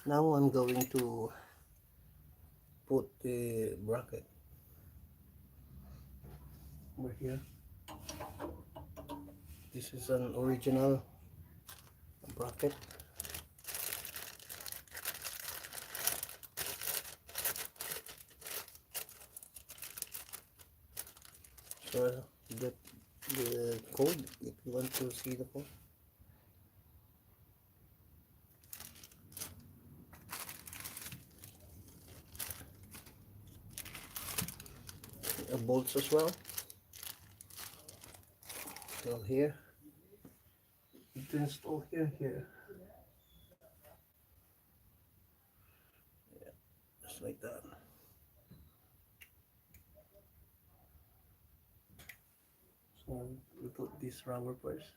Now I'm going to put the bracket over here. This is an original bracket. So the code, if you want to see the code. Bolts as well. So here, you can install here. Yeah, just like that. So we put this rubber first.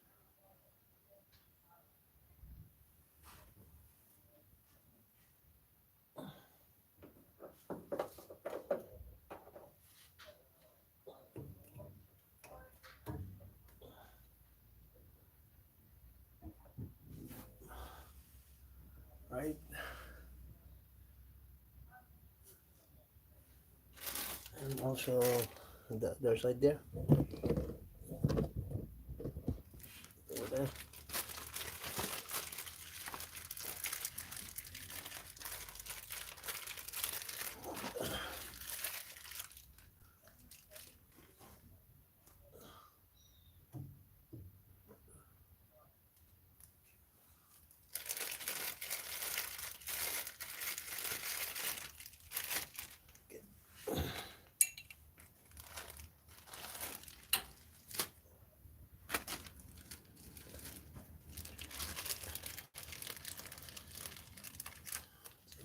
Right, and also the other side there, over there.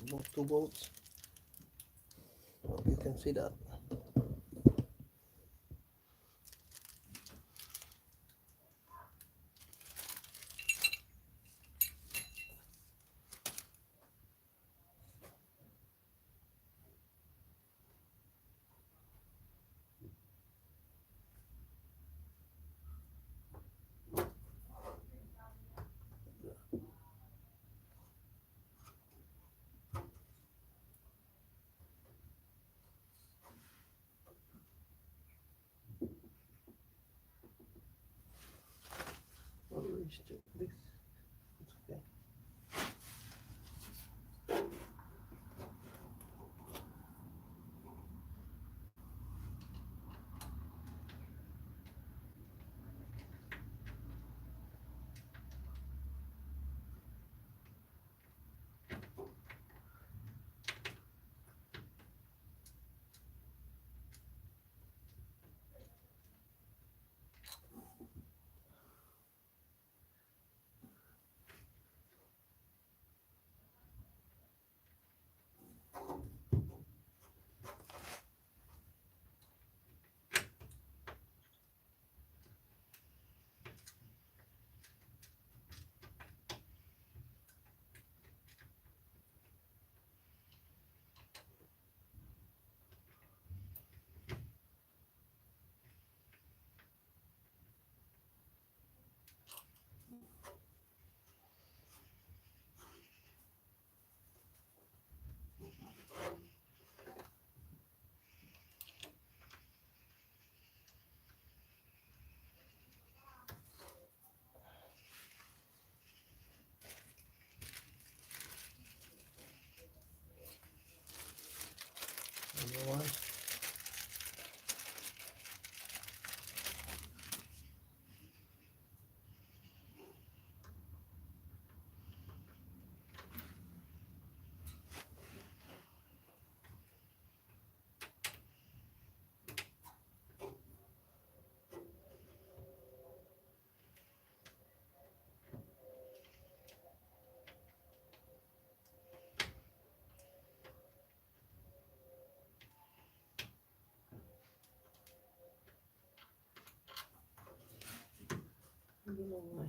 Both two bolts. Hope you can see that. Always check this. It's okay. Number one. I don't know why.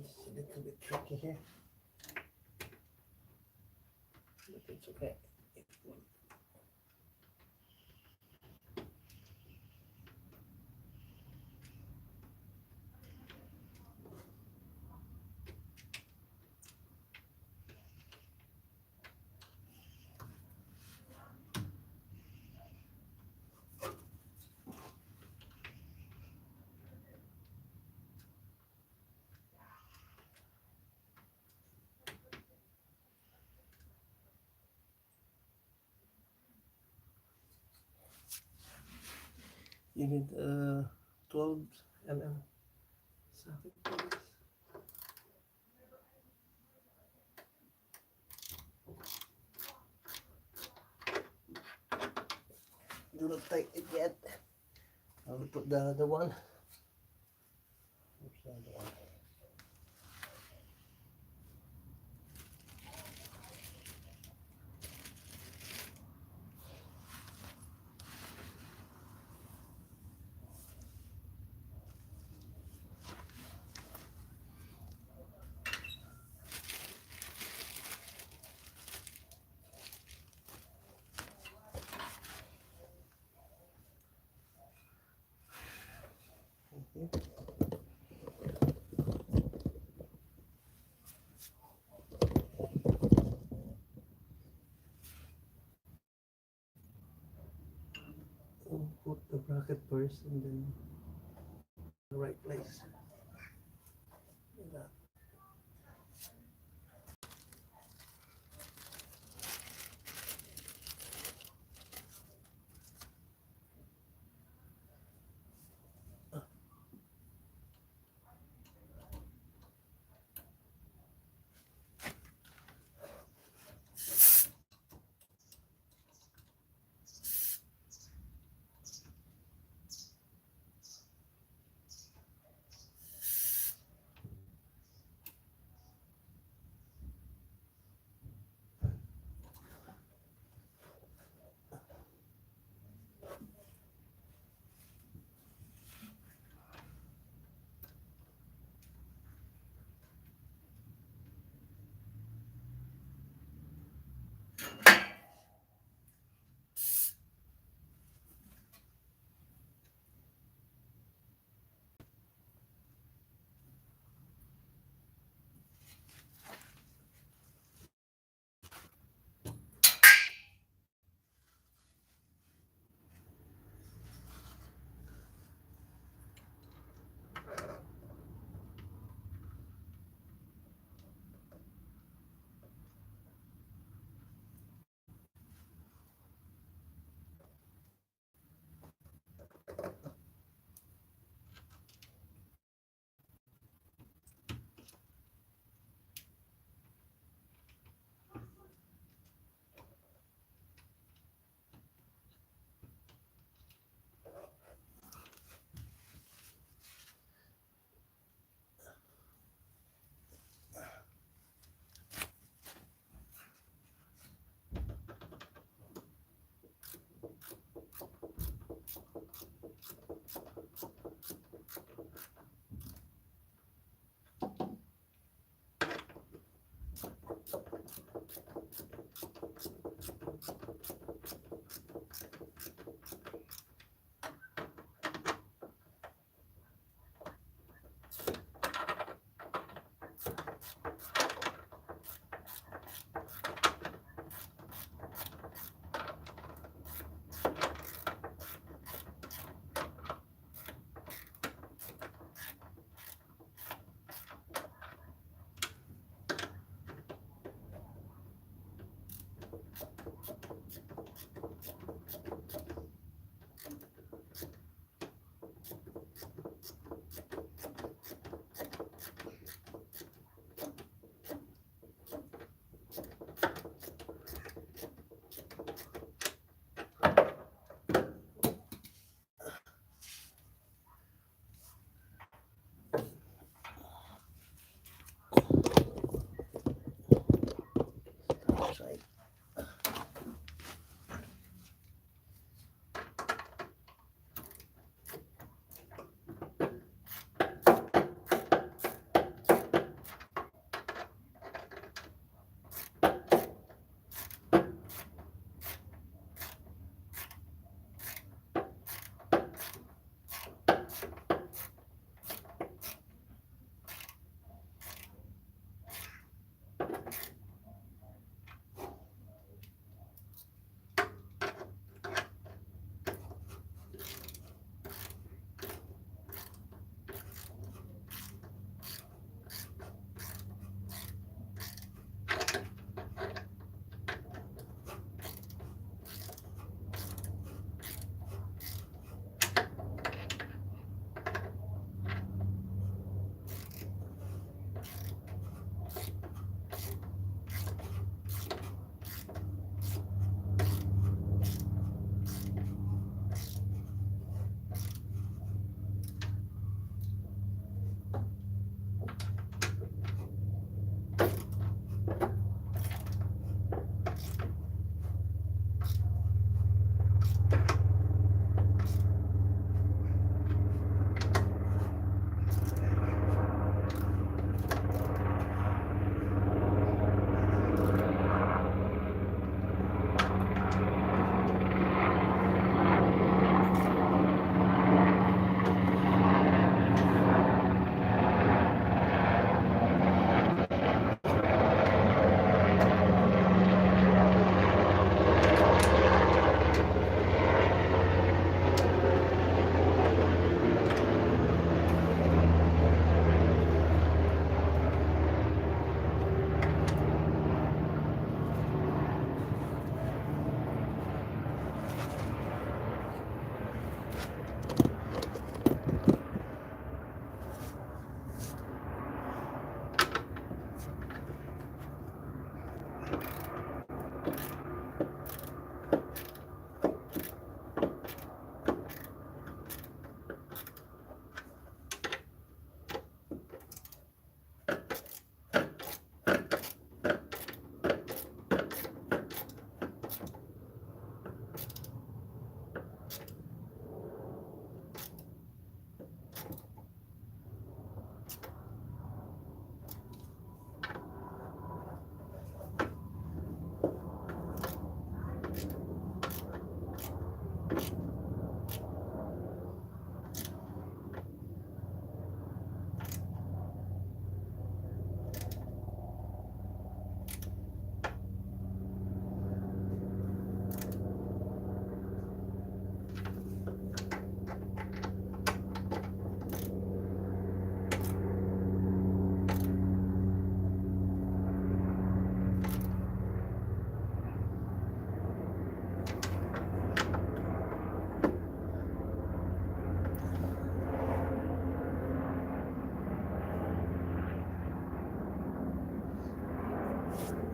It's a little bit tricky here, but it's okay. You need 12 mm socket for this. Do not tighten it yet. I will put the other one. Oops, the other one. Okay. Put the bracket first and then the right place. Like that.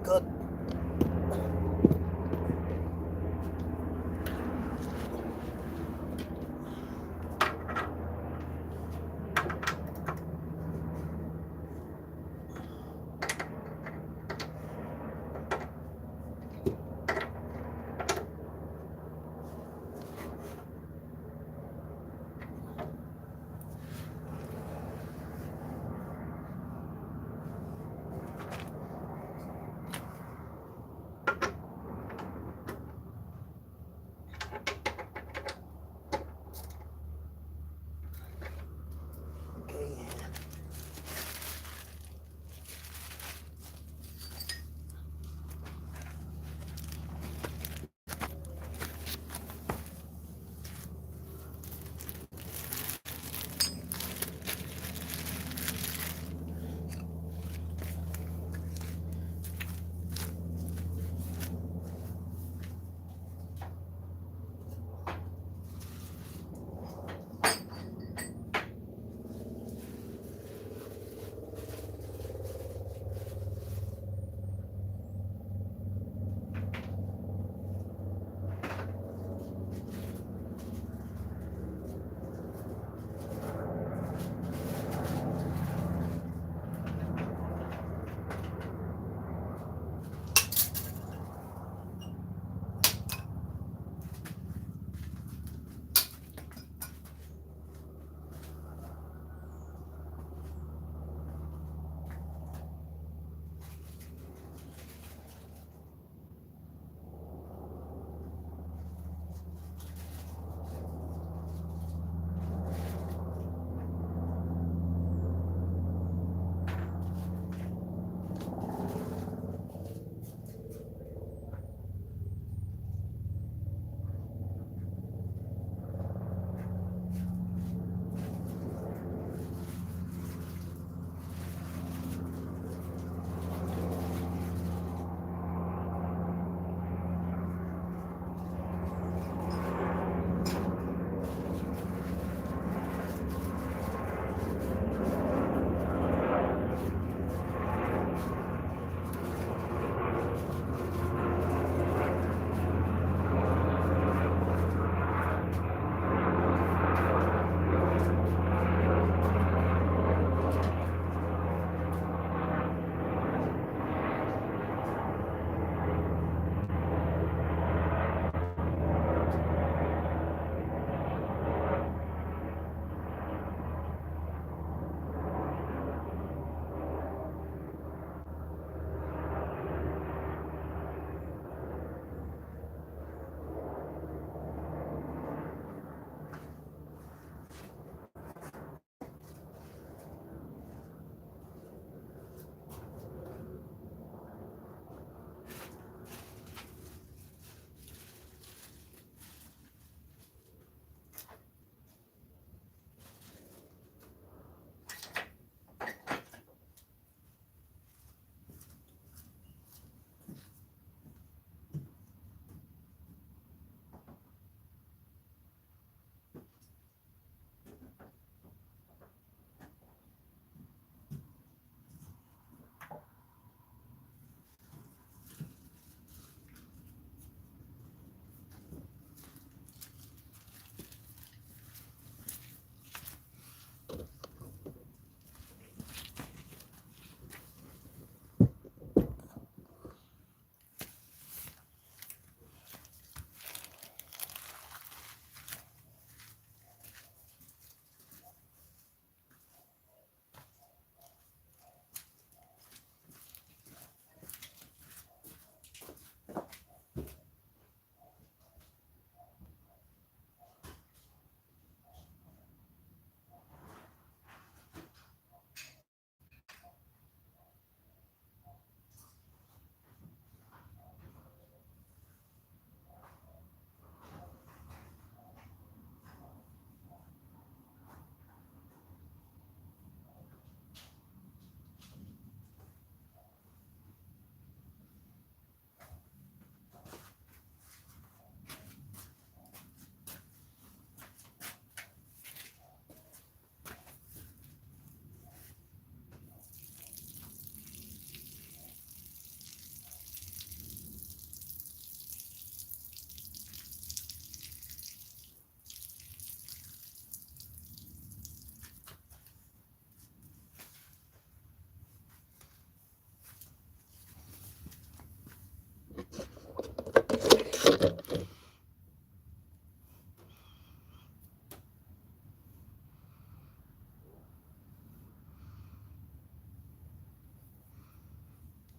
God.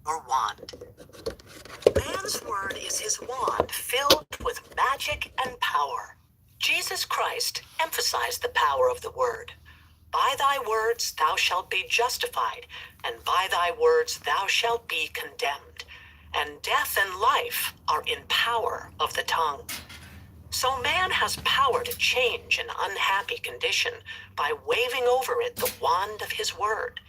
or wand. Man's word is his wand filled with magic and power. Jesus Christ emphasized the power of the word. By thy words thou shalt be justified, and by thy words thou shalt be condemned. And death and life are in power of the tongue. So man has power to change an unhappy condition by waving over it the wand of his word.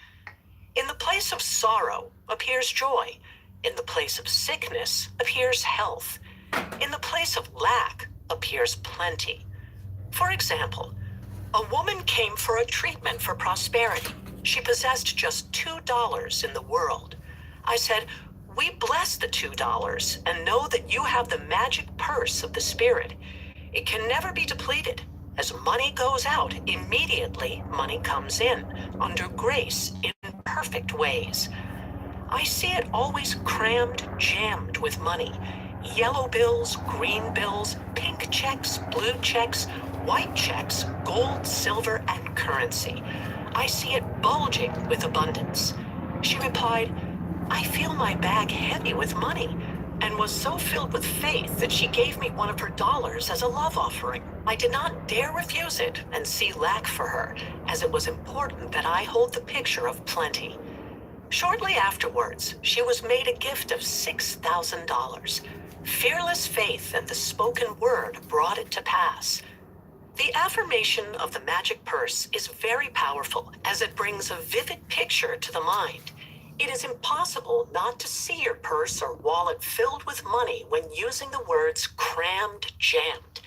In the place of sorrow appears joy. In the place of sickness appears health. In the place of lack appears plenty. For example, a woman came for a treatment for prosperity. She possessed just $2 in the world. I said, "We bless the $2 and know that you have the magic purse of the Spirit. It can never be depleted. As money goes out, immediately money comes in, under grace, in perfect ways. I see it always crammed, jammed with money. Yellow bills, green bills, pink checks, blue checks, white checks, gold, silver, and currency. I see it bulging with abundance." She replied, "I feel my bag heavy with money," and was so filled with faith that she gave me one of her dollars as a love offering. I did not dare refuse it and see lack for her, as it was important that I hold the picture of plenty. Shortly afterwards, she was made a gift of $6,000. Fearless faith and the spoken word brought it to pass. The affirmation of the magic purse is very powerful, as it brings a vivid picture to the mind. It is impossible not to see your purse or wallet filled with money when using the words crammed, jammed.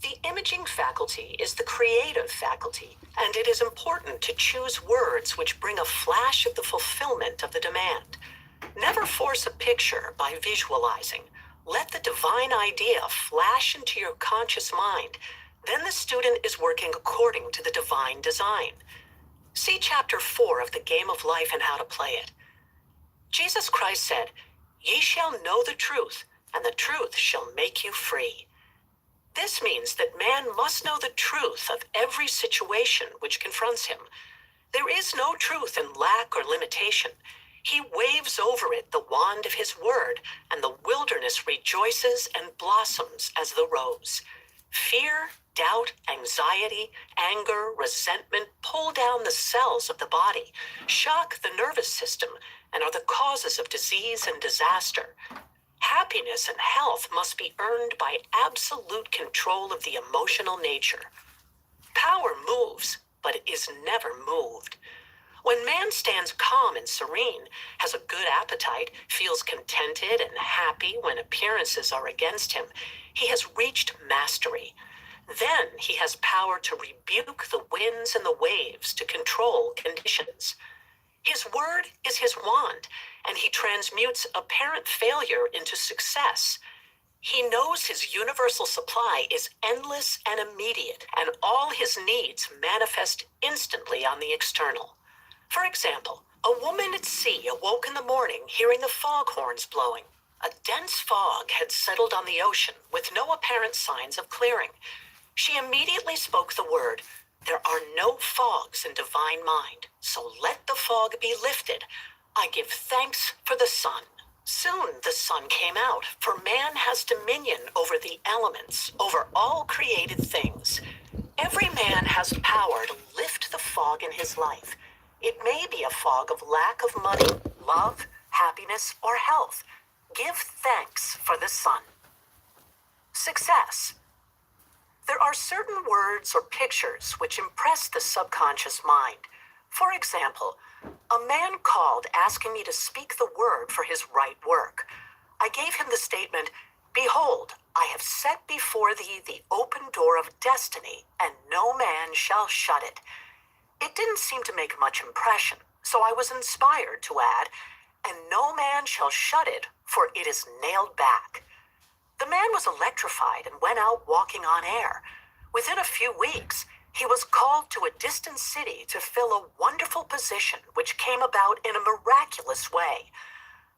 The imaging faculty is the creative faculty, and it is important to choose words which bring a flash of the fulfillment of the demand. Never force a picture by visualizing. Let the divine idea flash into your conscious mind. Then the student is working according to the divine design. See Chapter 4 of The Game of Life and How to Play It. Jesus Christ said, "Ye shall know the truth, and the truth shall make you free." This means that man must know the truth of every situation which confronts him. There is no truth in lack or limitation. He waves over it the wand of his word, and the wilderness rejoices and blossoms as the rose. Fear, doubt, anxiety, anger, resentment pull down the cells of the body, shock the nervous system, and are the causes of disease and disaster. Happiness and health must be earned by absolute control of the emotional nature. Power moves, but it is never moved. When man stands calm and serene, has a good appetite, feels contented and happy when appearances are against him, he has reached mastery. Then he has power to rebuke the winds and the waves, to control conditions. His word is his wand, and he transmutes apparent failure into success. He knows his universal supply is endless and immediate, and all his needs manifest instantly on the external. For example, a woman at sea awoke in the morning hearing the foghorns blowing. A dense fog had settled on the ocean with no apparent signs of clearing. She immediately spoke the word, "There are no fogs in divine mind, so let the fog be lifted. I give thanks for the sun." Soon the sun came out, for man has dominion over the elements, over all created things. Every man has power to lift the fog in his life. It may be a fog of lack of money, love, happiness, or health. Give thanks for the sun. Success. There are certain words or pictures which impress the subconscious mind. For example, a man called asking me to speak the word for his right work. I gave him the statement, "Behold, I have set before thee the open door of destiny, and no man shall shut it." It didn't seem to make much impression, so I was inspired to add, "And no man shall shut it, for it is nailed back." The man was electrified and went out walking on air. Within a few weeks, he was called to a distant city to fill a wonderful position which came about in a miraculous way.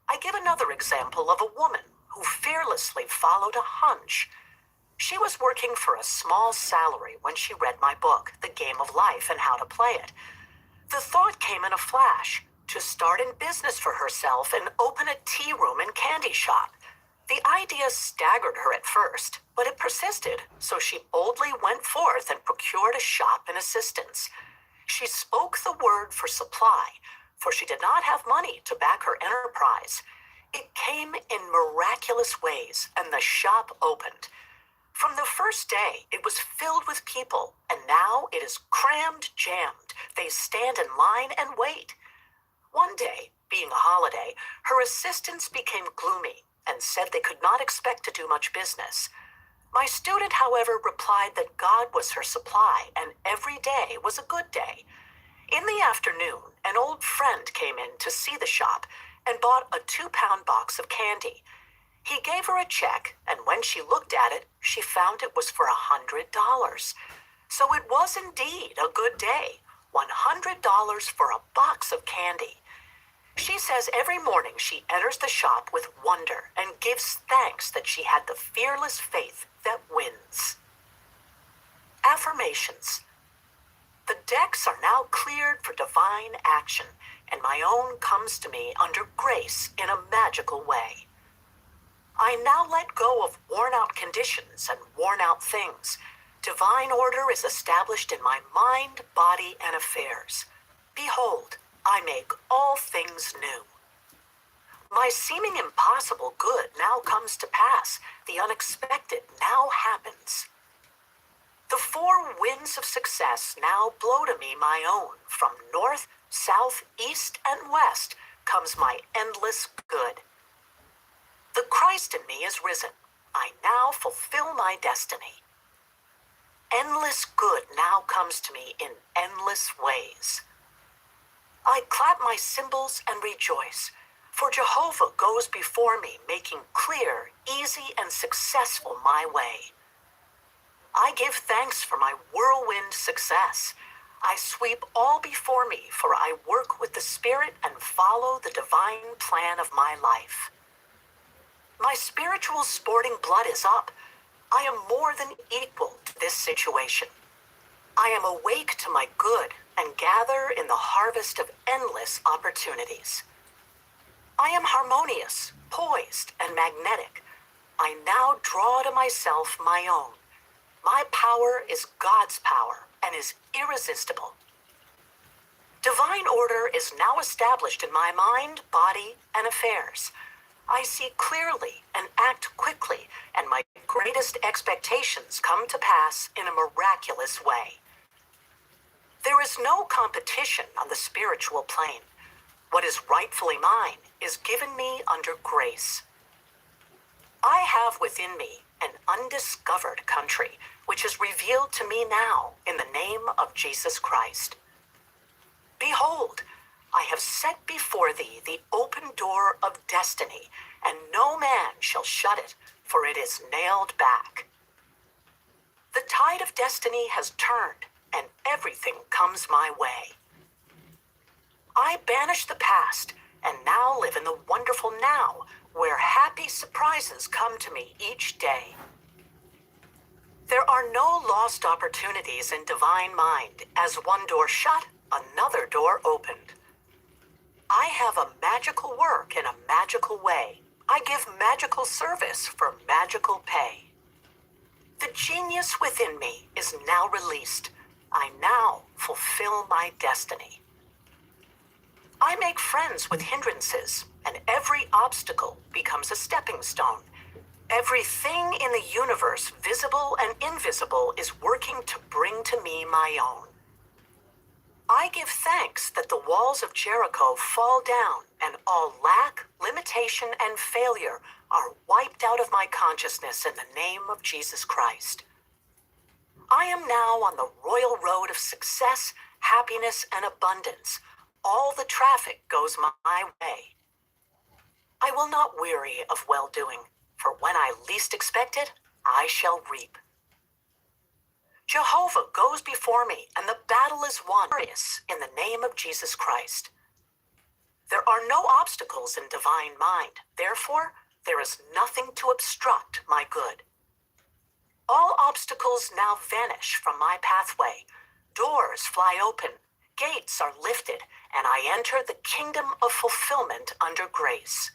I give another example of a woman who fearlessly followed a hunch. She was working for a small salary when she read my book, The Game of Life and How to Play It. The thought came in a flash, to start in business for herself and open a tea room and candy shop. The idea staggered her at first, but it persisted, so she boldly went forth and procured a shop and assistants. She spoke the word for supply, for she did not have money to back her enterprise. It came in miraculous ways, and the shop opened. From the first day, it was filled with people, and now it is crammed, jammed. They stand in line and wait. One day, being a holiday, her assistants became gloomy and said they could not expect to do much business. My student, however, replied that God was her supply, and every day was a good day. In the afternoon, an old friend came in to see the shop and bought a 2-pound box of candy. He gave her a check, and when she looked at it, she found it was for $100. So it was indeed a good day, $100 for a box of candy. She says every morning she enters the shop with wonder and gives thanks that she had the fearless faith that wins. Affirmations. The decks are now cleared for divine action, and my own comes to me under grace in a magical way. I now let go of worn-out conditions and worn-out things. Divine order is established in my mind, body, and affairs. Behold, I make all things new. My seeming impossible good now comes to pass. The unexpected now happens. The 4 winds of success now blow to me my own. From north, south, east, and west comes my endless good. The Christ in me is risen. I now fulfill my destiny. Endless good now comes to me in endless ways. I clap my cymbals and rejoice, for Jehovah goes before me, making clear, easy, and successful my way. I give thanks for my whirlwind success. I sweep all before me, for I work with the Spirit and follow the divine plan of my life. My spiritual sporting blood is up. I am more than equal to this situation. I am awake to my good and gather in the harvest of endless opportunities. I am harmonious, poised, and magnetic. I now draw to myself my own. My power is God's power and is irresistible. Divine order is now established in my mind, body, and affairs. I see clearly and act quickly, and my greatest expectations come to pass in a miraculous way. There is no competition on the spiritual plane. What is rightfully mine is given me under grace. I have within me an undiscovered country, which is revealed to me now in the name of Jesus Christ. Behold, I have set before thee the open door of destiny, and no man shall shut it, for it is nailed back. The tide of destiny has turned, and everything comes my way. I banish the past, and now live in the wonderful now, where happy surprises come to me each day. There are no lost opportunities in divine mind. As one door shut, another door opened. I have a magical work in a magical way. I give magical service for magical pay. The genius within me is now released. I now fulfill my destiny. I make friends with hindrances, and every obstacle becomes a stepping stone. Everything in the universe, visible and invisible, is working to bring to me my own. I give thanks that the walls of Jericho fall down, and all lack, limitation, and failure are wiped out of my consciousness in the name of Jesus Christ. I am now on the royal road of success, happiness, and abundance. All the traffic goes my way. I will not weary of well-doing, for when I least expect it, I shall reap. Jehovah goes before me, and the battle is won in the name of Jesus Christ. There are no obstacles in divine mind. Therefore, there is nothing to obstruct my good. All obstacles now vanish from my pathway. Doors fly open, gates are lifted, and I enter the kingdom of fulfillment under grace.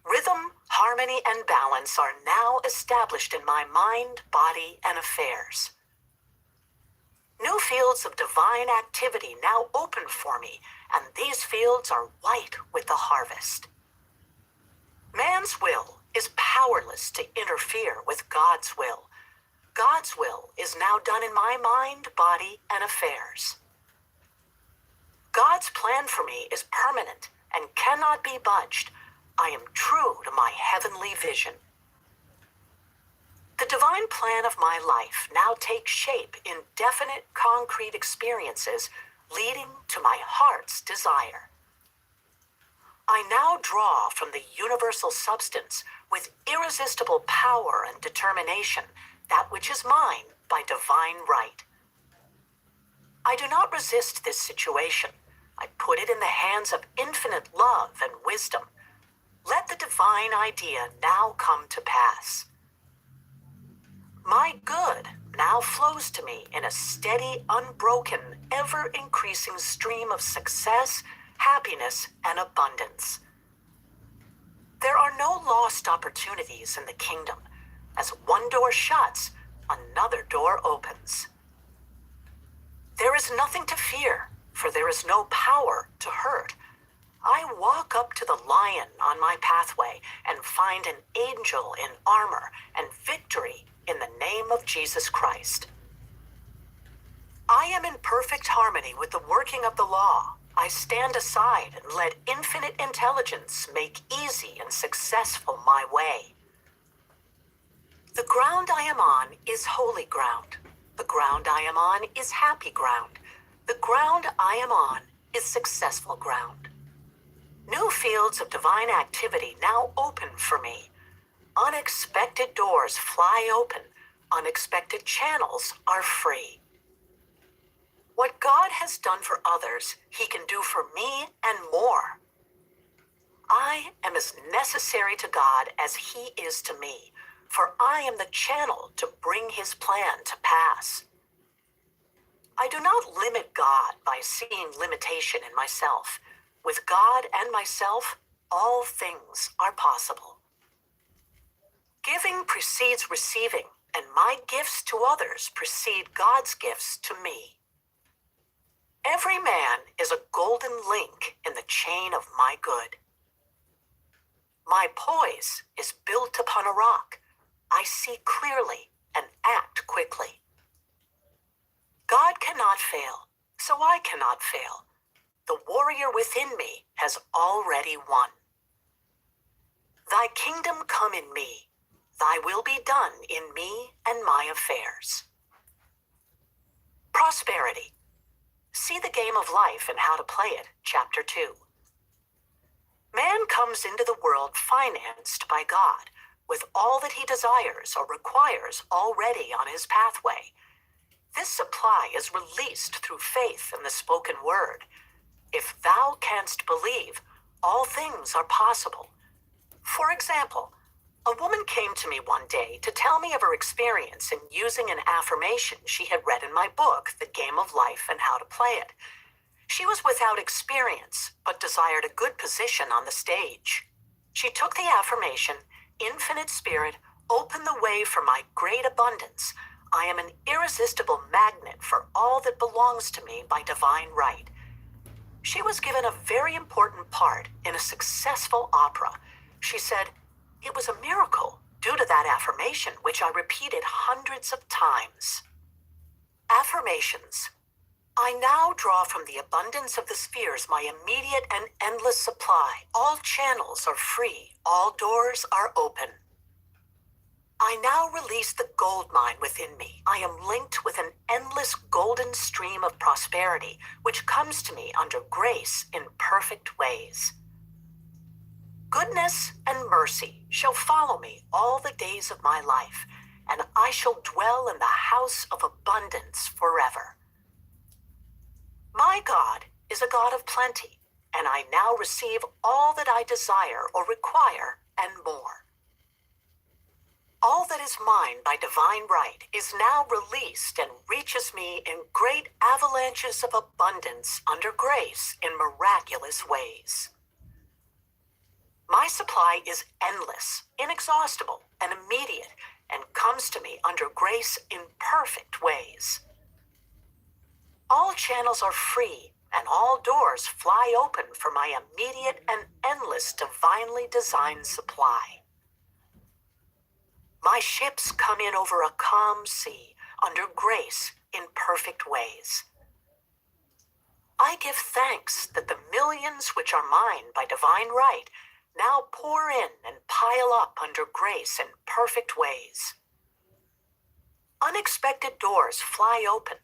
Rhythm, harmony, and balance are now established in my mind, body, and affairs. New fields of divine activity now open for me, and these fields are white with the harvest. Man's will is powerless to interfere with God's will. God's will is now done in my mind, body, and affairs. God's plan for me is permanent and cannot be budged. I am true to my heavenly vision. The divine plan of my life now takes shape in definite, concrete experiences leading to my heart's desire. I now draw from the universal substance with irresistible power and determination that which is mine by divine right. I do not resist this situation. I put it in the hands of infinite love and wisdom. Let the divine idea now come to pass. My good now flows to me in a steady, unbroken, ever-increasing stream of success, happiness, and abundance. There are no lost opportunities in the kingdom. As one door shuts, another door opens. There is nothing to fear, for there is no power to hurt. I walk up to the lion on my pathway and find an angel in armor and victory in the name of Jesus Christ. I am in perfect harmony with the working of the law. I stand aside and let infinite intelligence make easy and successful my way. The ground I am on is holy ground. The ground I am on is happy ground. The ground I am on is successful ground. New fields of divine activity now open for me. Unexpected doors fly open. Unexpected channels are free. What God has done for others, He can do for me and more. I am as necessary to God as He is to me, for I am the channel to bring His plan to pass. I do not limit God by seeing limitation in myself. With God and myself, all things are possible. Giving precedes receiving, and my gifts to others precede God's gifts to me. Every man is a golden link in the chain of my good. My poise is built upon a rock. I see clearly and act quickly. God cannot fail, so I cannot fail. The warrior within me has already won. Thy kingdom come in me. Thy will be done in me and my affairs. Prosperity. See the game of life and how to play it, Chapter 2. Man comes into the world financed by God, with all that he desires or requires already on his pathway. This supply is released through faith in the spoken word. If thou canst believe, all things are possible. For example, a woman came to me one day to tell me of her experience in using an affirmation she had read in my book, The Game of Life and How to Play It. She was without experience, but desired a good position on the stage. She took the affirmation, Infinite Spirit, open the way for my great abundance. I am an irresistible magnet for all that belongs to me by divine right. She was given a very important part in a successful opera. She said, it was a miracle due to that affirmation, which I repeated hundreds of times. Affirmations. I now draw from the abundance of the spheres my immediate and endless supply. All channels are free. All doors are open. I now release the gold mine within me. I am linked with an endless golden stream of prosperity, which comes to me under grace in perfect ways. Goodness and mercy shall follow me all the days of my life, and I shall dwell in the house of abundance forever. My God is a God of plenty, and I now receive all that I desire or require and more. All that is mine by divine right is now released and reaches me in great avalanches of abundance under grace in miraculous ways. My supply is endless, inexhaustible, and immediate, and comes to me under grace in perfect ways. All channels are free, and all doors fly open for my immediate and endless divinely designed supply. My ships come in over a calm sea, under grace in perfect ways. I give thanks that the millions which are mine by divine right now pour in and pile up under grace in perfect ways. Unexpected doors fly open,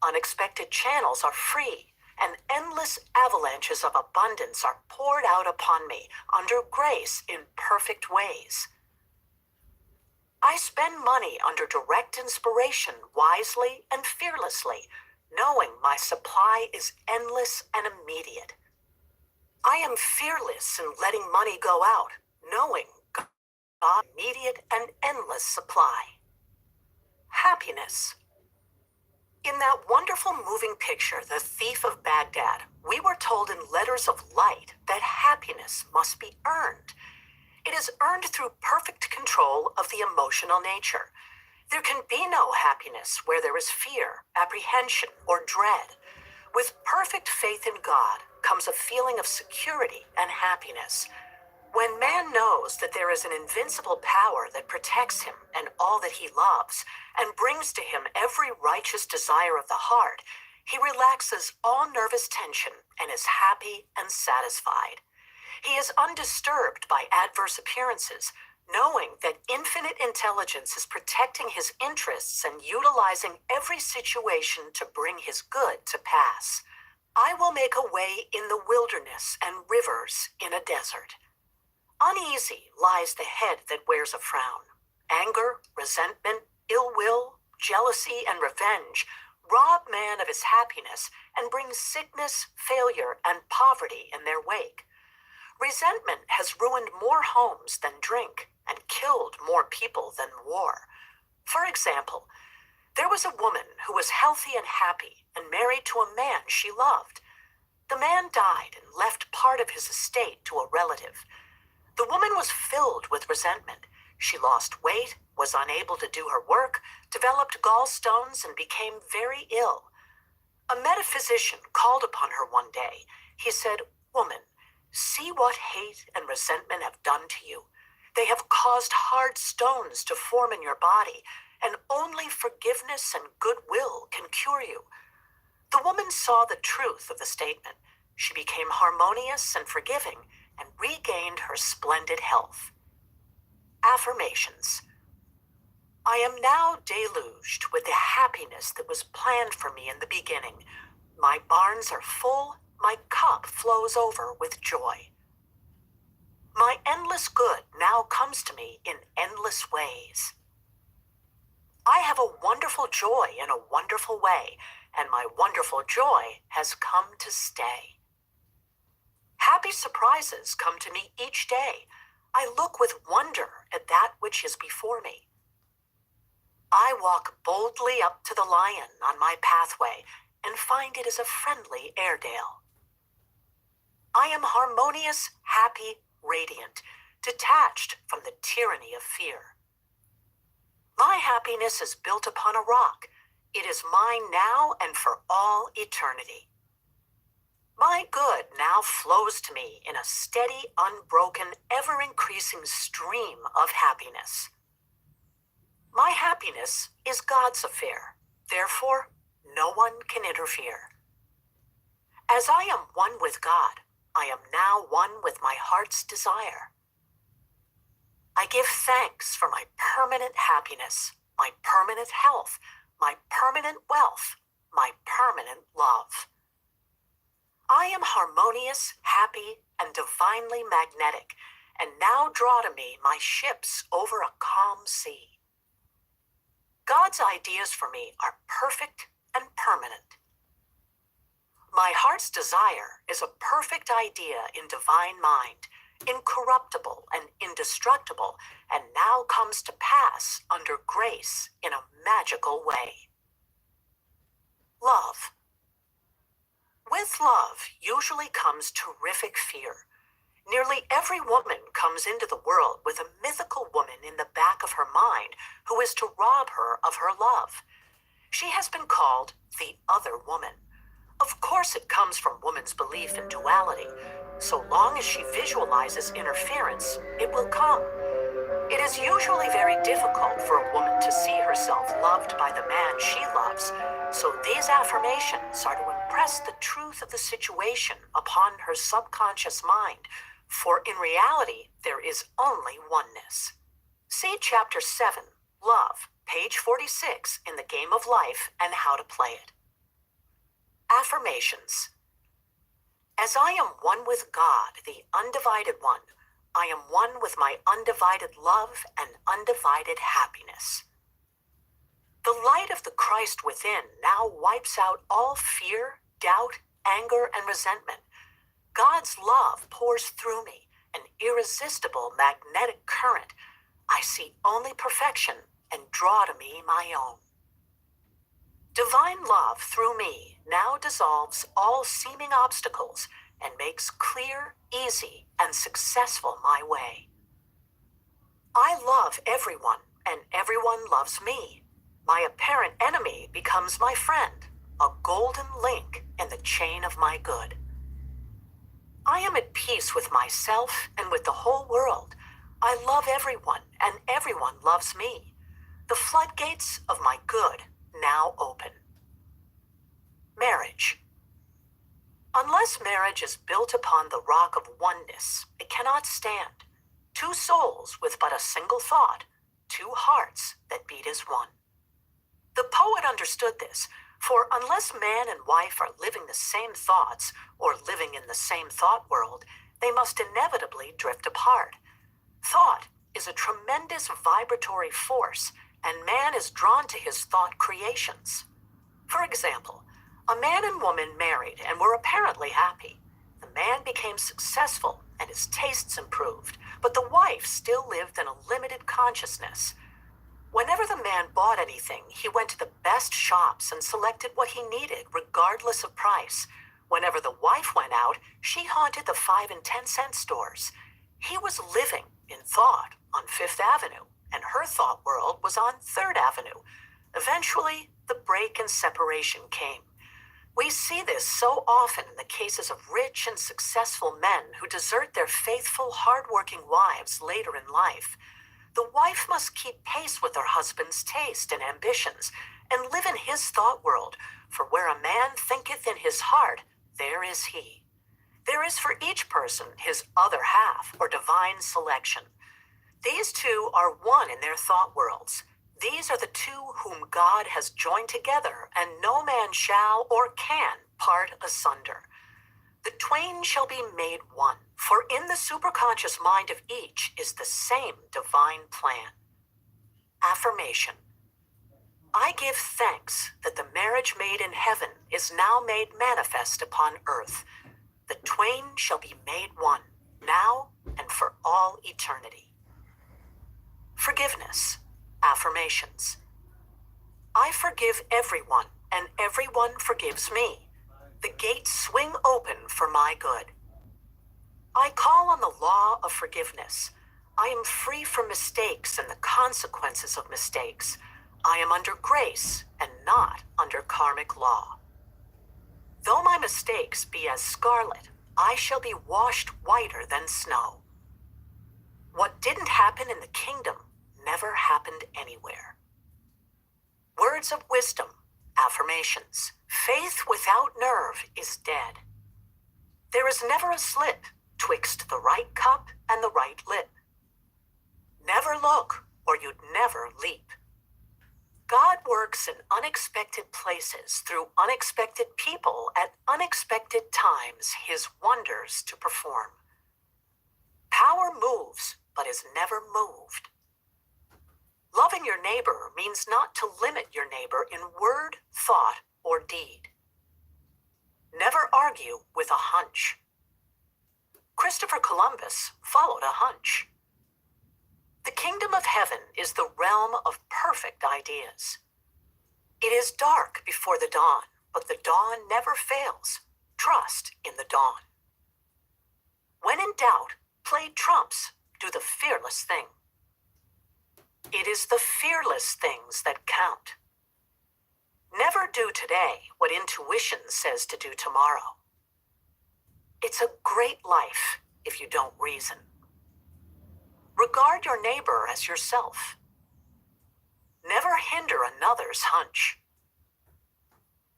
unexpected channels are free, and endless avalanches of abundance are poured out upon me under grace in perfect ways. I spend money under direct inspiration wisely and fearlessly, knowing my supply is endless and immediate. I am fearless in letting money go out, knowing God's immediate and endless supply. Happiness. In that wonderful moving picture, The Thief of Baghdad, we were told in letters of light that happiness must be earned. It is earned through perfect control of the emotional nature. There can be no happiness where there is fear, apprehension, or dread. With perfect faith in God comes a feeling of security and happiness. When man knows that there is an invincible power that protects him and all that he loves, and brings to him every righteous desire of the heart, he relaxes all nervous tension and is happy and satisfied. He is undisturbed by adverse appearances, knowing that infinite intelligence is protecting his interests and utilizing every situation to bring his good to pass. I will make a way in the wilderness and rivers in a desert. Uneasy lies the head that wears a frown. Anger, resentment, ill will, jealousy, and revenge rob man of his happiness and bring sickness, failure, and poverty in their wake. Resentment has ruined more homes than drink and killed more people than war. For example, there was a woman who was healthy and happy and married to a man she loved. The man died and left part of his estate to a relative. The woman was filled with resentment. She lost weight, was unable to do her work, developed gallstones, and became very ill. A metaphysician called upon her one day. He said, "Woman, see what hate and resentment have done to you. They have caused hard stones to form in your body, and only forgiveness and goodwill can cure you." The woman saw the truth of the statement. She became harmonious and forgiving and regained her splendid health. Affirmations. I am now deluged with the happiness that was planned for me in the beginning. My barns are full, my cup flows over with joy. My endless good now comes to me in endless ways. I have a wonderful joy in a wonderful way, and my wonderful joy has come to stay. Happy surprises come to me each day. I look with wonder at that which is before me. I walk boldly up to the lion on my pathway and find it is a friendly Airedale. I am harmonious, happy, radiant, detached from the tyranny of fear. My happiness is built upon a rock. It is mine now and for all eternity. My good now flows to me in a steady, unbroken, ever-increasing stream of happiness. My happiness is God's affair. Therefore, no one can interfere. As I am one with God, I am now one with my heart's desire. I give thanks for my permanent happiness, my permanent health, my permanent wealth, my permanent love. I am harmonious, happy, and divinely magnetic, and now draw to me my ships over a calm sea. God's ideas for me are perfect and permanent. My heart's desire is a perfect idea in divine mind. incorruptible and indestructible, and now comes to pass under grace in a magical way. Love. With love usually comes terrific fear. Nearly every woman comes into the world with a mythical woman in the back of her mind who is to rob her of her love. She has been called the other woman. Of course it comes from woman's belief in duality. So long as she visualizes interference, it will come. It is usually very difficult for a woman to see herself loved by the man she loves, so these affirmations are to impress the truth of the situation upon her subconscious mind, for in reality there is only oneness. See Chapter 7, Love, page 46 in the Game of Life and How to Play It. Affirmations. As I am one with God, the undivided one, I am one with my undivided love and undivided happiness. The light of the Christ within now wipes out all fear, doubt, anger, and resentment. God's love pours through me, an irresistible magnetic current. I see only perfection and draw to me my own. Divine love through me now dissolves all seeming obstacles and makes clear, easy, and successful my way. I love everyone, and everyone loves me. My apparent enemy becomes my friend, a golden link in the chain of my good. I am at peace with myself and with the whole world. I love everyone, and everyone loves me. The floodgates of my good now open. Marriage. Unless marriage is built upon the rock of oneness, it cannot stand. Two souls with but a single thought, two hearts that beat as one. The poet understood this, for unless man and wife are living the same thoughts or living in the same thought world, they must inevitably drift apart. Thought is a tremendous vibratory force, and man is drawn to his thought creations. For example, a man and woman married and were apparently happy. The man became successful and his tastes improved, but the wife still lived in a limited consciousness. Whenever the man bought anything, he went to the best shops and selected what he needed, regardless of price. Whenever the wife went out, she haunted the 5 and 10 cent stores. He was living in thought on Fifth Avenue, and her thought world was on Third Avenue. Eventually, the break and separation came. We see this so often in the cases of rich and successful men who desert their faithful, hard-working wives later in life. The wife must keep pace with her husband's taste and ambitions, and live in his thought world, for where a man thinketh in his heart, there is he. There is for each person his other half, or divine selection. These two are one in their thought worlds. These are the two whom God has joined together, and no man shall or can part asunder. The twain shall be made one, for in the superconscious mind of each is the same divine plan. Affirmation. I give thanks that the marriage made in heaven is now made manifest upon earth. The twain shall be made one, now and for all eternity. Forgiveness. Affirmations. I forgive everyone, and everyone forgives me. The gates swing open for my good. I call on the law of forgiveness. I am free from mistakes and the consequences of mistakes. I am under grace and not under karmic law. Though my mistakes be as scarlet, I shall be washed whiter than snow. What didn't happen in the kingdom never happened anywhere. Words of wisdom. Affirmations. Faith without nerve is dead. There is never a slip twixt the right cup and the right lip. Never look, or you'd never leap. God works in unexpected places through unexpected people at unexpected times his wonders to perform. Power moves, but is never moved. Loving your neighbor means not to limit your neighbor in word, thought, or deed. Never argue with a hunch. Christopher Columbus followed a hunch. The kingdom of heaven is the realm of perfect ideas. It is dark before the dawn, but the dawn never fails. Trust in the dawn. When in doubt, play trumps, do the fearless thing. It is the fearless things that count. Never do today what intuition says to do tomorrow. It's a great life if you don't reason. Regard your neighbor as yourself. Never hinder another's hunch.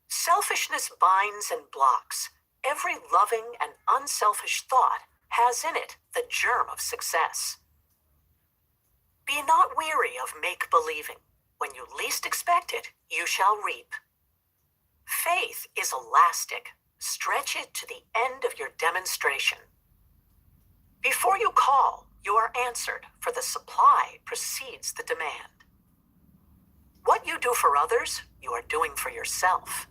Selfishness binds and blocks. Every loving and unselfish thought has in it the germ of success. Be not weary of make-believing. When you least expect it, you shall reap. Faith is elastic. Stretch it to the end of your demonstration. Before you call, you are answered, for the supply precedes the demand. What you do for others, you are doing for yourself.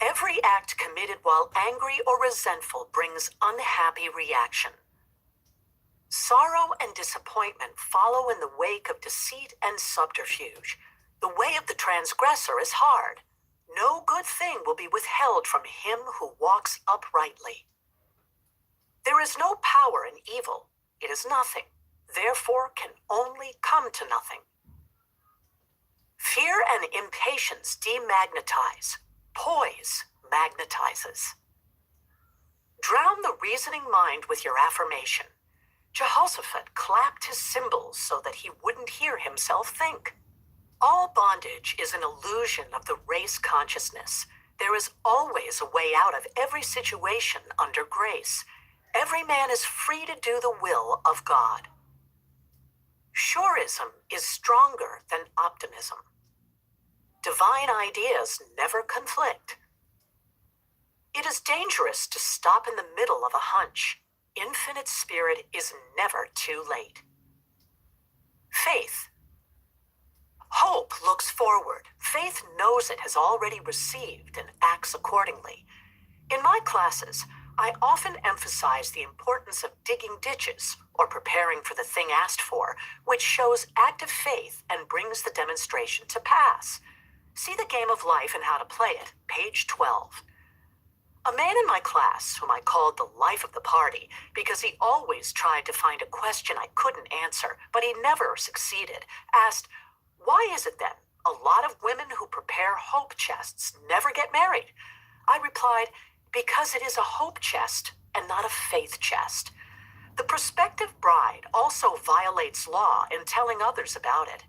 Every act committed while angry or resentful brings unhappy reaction. Sorrow and disappointment follow in the wake of deceit and subterfuge. The way of the transgressor is hard. No good thing will be withheld from him who walks uprightly. There is no power in evil. It is nothing, therefore can only come to nothing. Fear and impatience demagnetize. Poise magnetizes. Drown the reasoning mind with your affirmation. Jehoshaphat clapped his cymbals so that he wouldn't hear himself think. All bondage is an illusion of the race consciousness. There is always a way out of every situation under grace. Every man is free to do the will of God. Surism is stronger than optimism. Divine ideas never conflict. It is dangerous to stop in the middle of a hunch. Infinite spirit is never too late. Faith. Hope looks forward. Faith knows it has already received and acts accordingly. In my classes, I often emphasize the importance of digging ditches or preparing for the thing asked for, which shows active faith and brings the demonstration to pass. See The Game of Life and How to Play It, page 12. A man in my class, whom I called the life of the party, because he always tried to find a question I couldn't answer, but he never succeeded, asked, "Why is it then a lot of women who prepare hope chests never get married?" I replied, "Because it is a hope chest and not a faith chest." The prospective bride also violates law in telling others about it.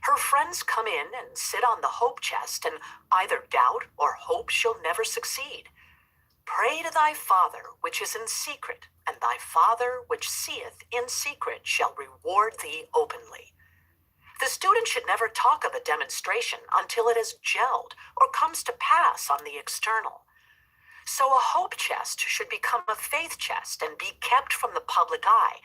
Her friends come in and sit on the hope chest and either doubt or hope she'll never succeed. Pray to thy Father which is in secret, and thy Father which seeth in secret shall reward thee openly. The student should never talk of a demonstration until it has gelled or comes to pass on the external. So a hope chest should become a faith chest and be kept from the public eye,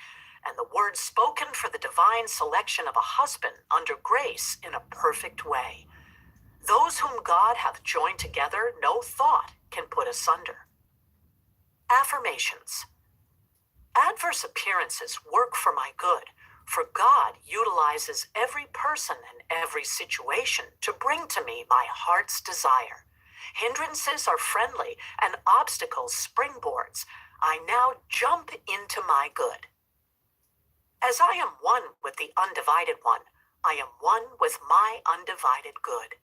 and the word spoken for the divine selection of a husband under grace in a perfect way. Those whom God hath joined together, no thought can put asunder. Affirmations. Adverse appearances work for my good, for God utilizes every person and every situation to bring to me my heart's desire. Hindrances are friendly and obstacles springboards. I now jump into my good. As I am one with the undivided one, I am one with my undivided good.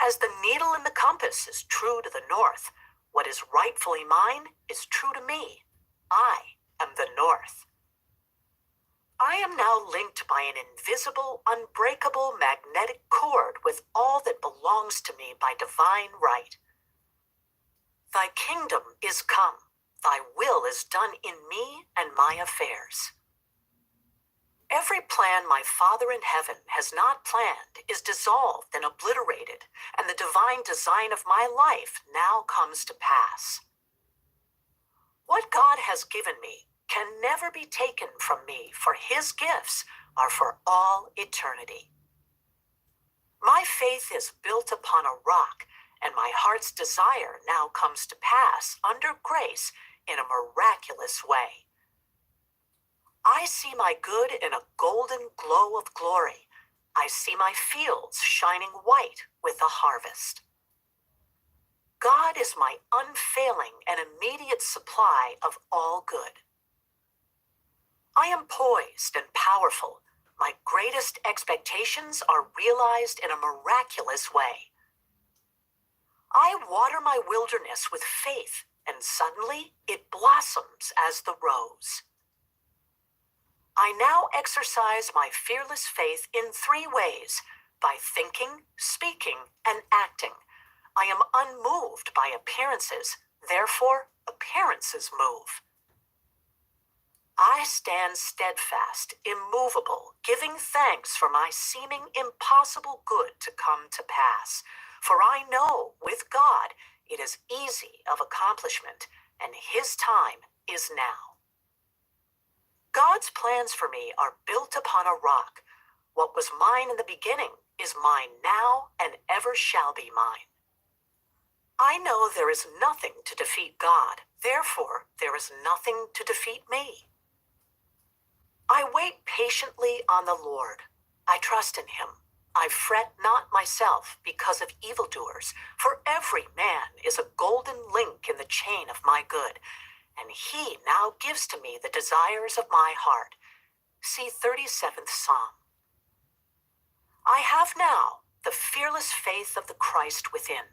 As the needle in the compass is true to the north, what is rightfully mine is true to me. I am the north. I am now linked by an invisible, unbreakable magnetic cord with all that belongs to me by divine right. Thy kingdom is come. Thy will is done in me and my affairs. Every plan my Father in heaven has not planned is dissolved and obliterated, and the divine design of my life now comes to pass. What God has given me can never be taken from me, for his gifts are for all eternity. My faith is built upon a rock, and my heart's desire now comes to pass under grace in a miraculous way. I see my good in a golden glow of glory. I see my fields shining white with the harvest. God is my unfailing and immediate supply of all good. I am poised and powerful. My greatest expectations are realized in a miraculous way. I water my wilderness with faith, and suddenly it blossoms as the rose. I now exercise my fearless faith in 3 ways: by thinking, speaking, and acting. I am unmoved by appearances, therefore appearances move. I stand steadfast, immovable, giving thanks for my seeming impossible good to come to pass. For I know with God it is easy of accomplishment, and his time is now. God's plans for me are built upon a rock. What was mine in the beginning is mine now and ever shall be mine. I know there is nothing to defeat God, therefore there is nothing to defeat me. I wait patiently on the Lord. I trust in him. I fret not myself because of evildoers, for every man is a golden link in the chain of my good, and he now gives to me the desires of my heart. See 37th Psalm. I have now the fearless faith of the Christ within.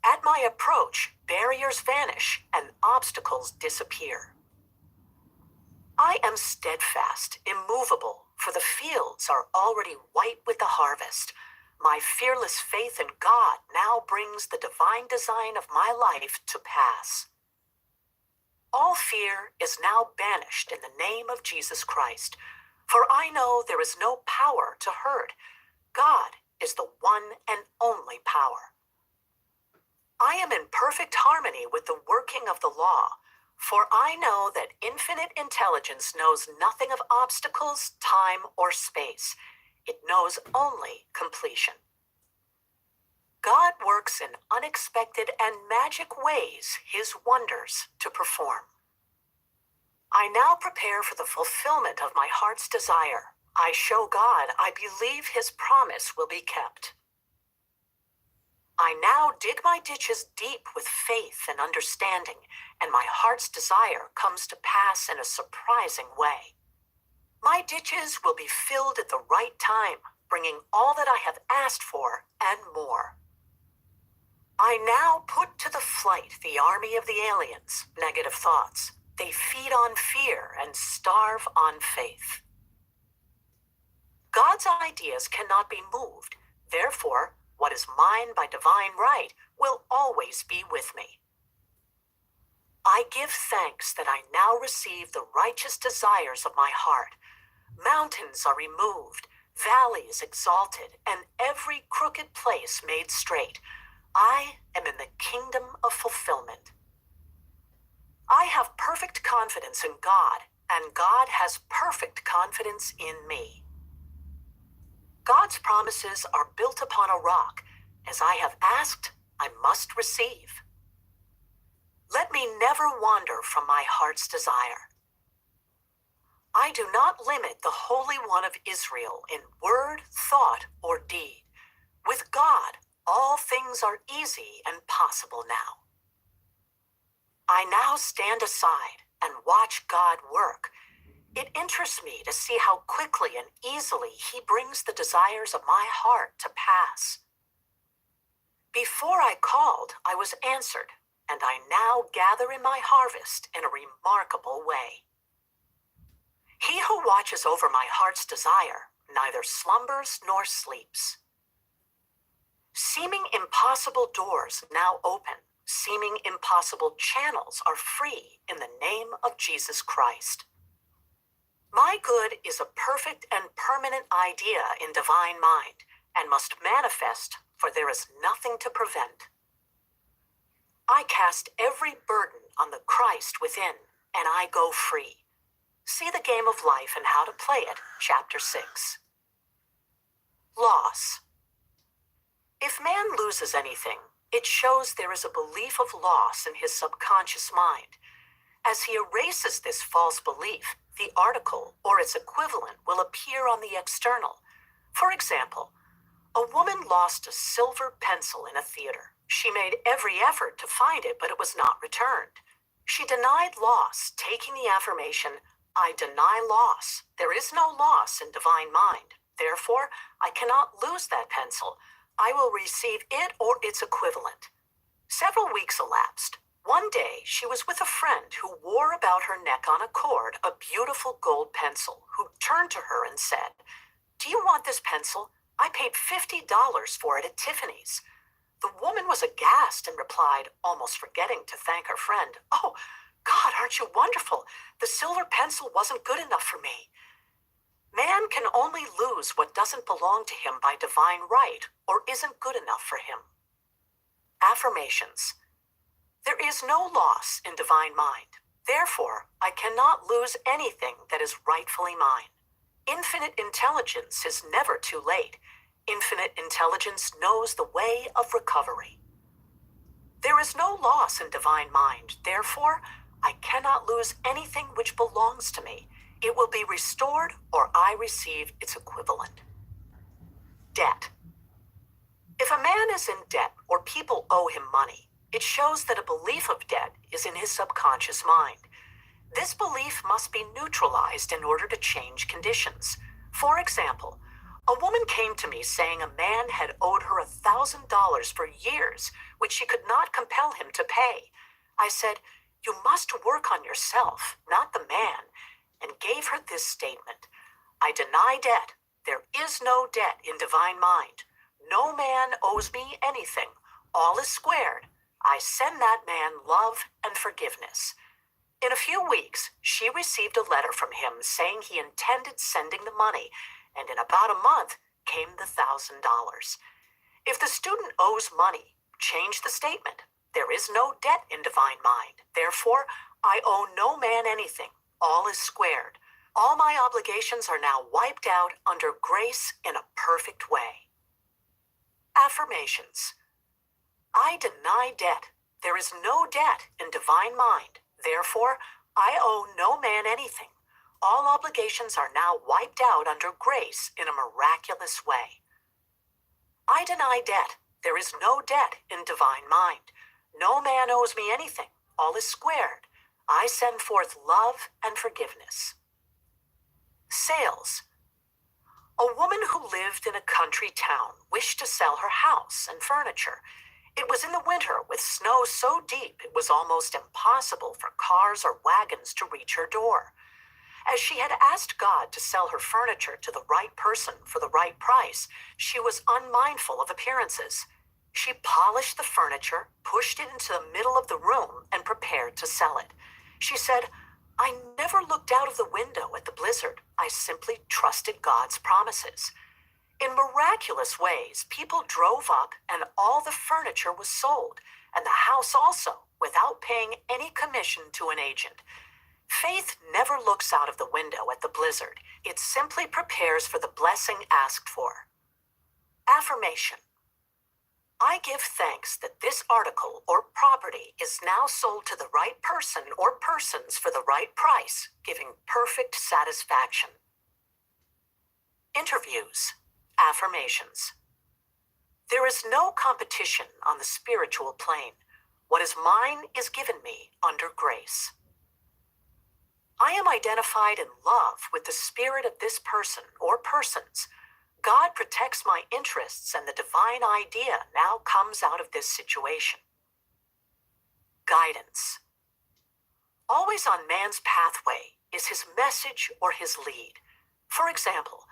At my approach, barriers vanish and obstacles disappear. I am steadfast, immovable, for the fields are already white with the harvest. My fearless faith in God now brings the divine design of my life to pass. All fear is now banished in the name of Jesus Christ, for I know there is no power to hurt. God is the one and only power. I am in perfect harmony with the working of the law, for I know that infinite intelligence knows nothing of obstacles, time, or space. It knows only completion. God works in unexpected and magic ways his wonders to perform. I now prepare for the fulfillment of my heart's desire. I show God I believe his promise will be kept. I now dig my ditches deep with faith and understanding, and my heart's desire comes to pass in a surprising way. My ditches will be filled at the right time, bringing all that I have asked for and more. I now put to the flight the army of the aliens, negative thoughts. They feed on fear and starve on faith. God's ideas cannot be moved. Therefore, what is mine by divine right will always be with me. I give thanks that I now receive the righteous desires of my heart. Mountains are removed, valleys exalted, and every crooked place made straight. I am in the kingdom of fulfillment. I have perfect confidence in God, and God has perfect confidence in me. God's promises are built upon a rock. As I have asked, I must receive. Let me never wander from my heart's desire. I do not limit the Holy One of Israel in word, thought, or deed. With God, all things are easy and possible now. I now stand aside and watch God work. It interests me to see how quickly and easily he brings the desires of my heart to pass. Before I called, I was answered, and I now gather in my harvest in a remarkable way. He who watches over my heart's desire neither slumbers nor sleeps. Seeming impossible doors now open. Seeming impossible channels are free in the name of Jesus Christ. My good is a perfect and permanent idea in divine mind and must manifest, for there is nothing to prevent. I cast every burden on the Christ within, and I go free. See the game of life and how to play it, chapter 6. Loss. If man loses anything, it shows there is a belief of loss in his subconscious mind. As he erases this false belief, the article or its equivalent will appear on the external. For example, a woman lost a silver pencil in a theater. She made every effort to find it, but it was not returned. She denied loss, taking the affirmation, "I deny loss. There is no loss in divine mind. Therefore, I cannot lose that pencil. I will receive it or its equivalent." Several weeks elapsed. One day, she was with a friend who wore about her neck on a cord a beautiful gold pencil, who turned to her and said, "Do you want this pencil? I paid $50 for it at Tiffany's." The woman was aghast and replied, almost forgetting to thank her friend, "Oh, God, aren't you wonderful? The silver pencil wasn't good enough for me." Man can only lose what doesn't belong to him by divine right or isn't good enough for him. Affirmations. There is no loss in divine mind. Therefore, I cannot lose anything that is rightfully mine. Infinite intelligence is never too late. Infinite intelligence knows the way of recovery. There is no loss in divine mind. Therefore, I cannot lose anything which belongs to me. It will be restored or I receive its equivalent. Debt. If a man is in debt or people owe him money, it shows that a belief of debt is in his subconscious mind. This belief must be neutralized in order to change conditions. For example, a woman came to me saying a man had owed her $1,000 for years, which she could not compel him to pay. I said, "You must work on yourself, not the man," and gave her this statement: "I deny debt. There is no debt in divine mind. No man owes me anything. All is squared. I send that man love and forgiveness." In a few weeks, she received a letter from him saying he intended sending the money, and in about a month came the $1,000. If the student owes money, change the statement. There is no debt in divine mind. Therefore, I owe no man anything. All is squared. All my obligations are now wiped out under grace in a perfect way. Affirmations. I deny debt. There is no debt in divine mind. Therefore, I owe no man anything. All obligations are now wiped out under grace in a miraculous way. I deny debt. There is no debt in divine mind. No man owes me anything. All is squared. I send forth love and forgiveness. Sales. A woman who lived in a country town wished to sell her house and furniture. It was in the winter with snow so deep it was almost impossible for cars or wagons to reach her door. As she had asked God to sell her furniture to the right person for the right price, she was unmindful of appearances. She polished the furniture, pushed it into the middle of the room, and prepared to sell it. She said, "I never looked out of the window at the blizzard. I simply trusted God's promises." In miraculous ways, people drove up and all the furniture was sold, and the house also, without paying any commission to an agent. Faith never looks out of the window at the blizzard. It simply prepares for the blessing asked for. Affirmation. I give thanks that this article or property is now sold to the right person or persons for the right price, giving perfect satisfaction. Interviews. Affirmations. There is no competition on the spiritual plane. What is mine is given me under grace. I am identified in love with the spirit of this person or persons. God protects my interests and the divine idea now comes out of this situation. Guidance. Always on man's pathway is his message or his lead. For example,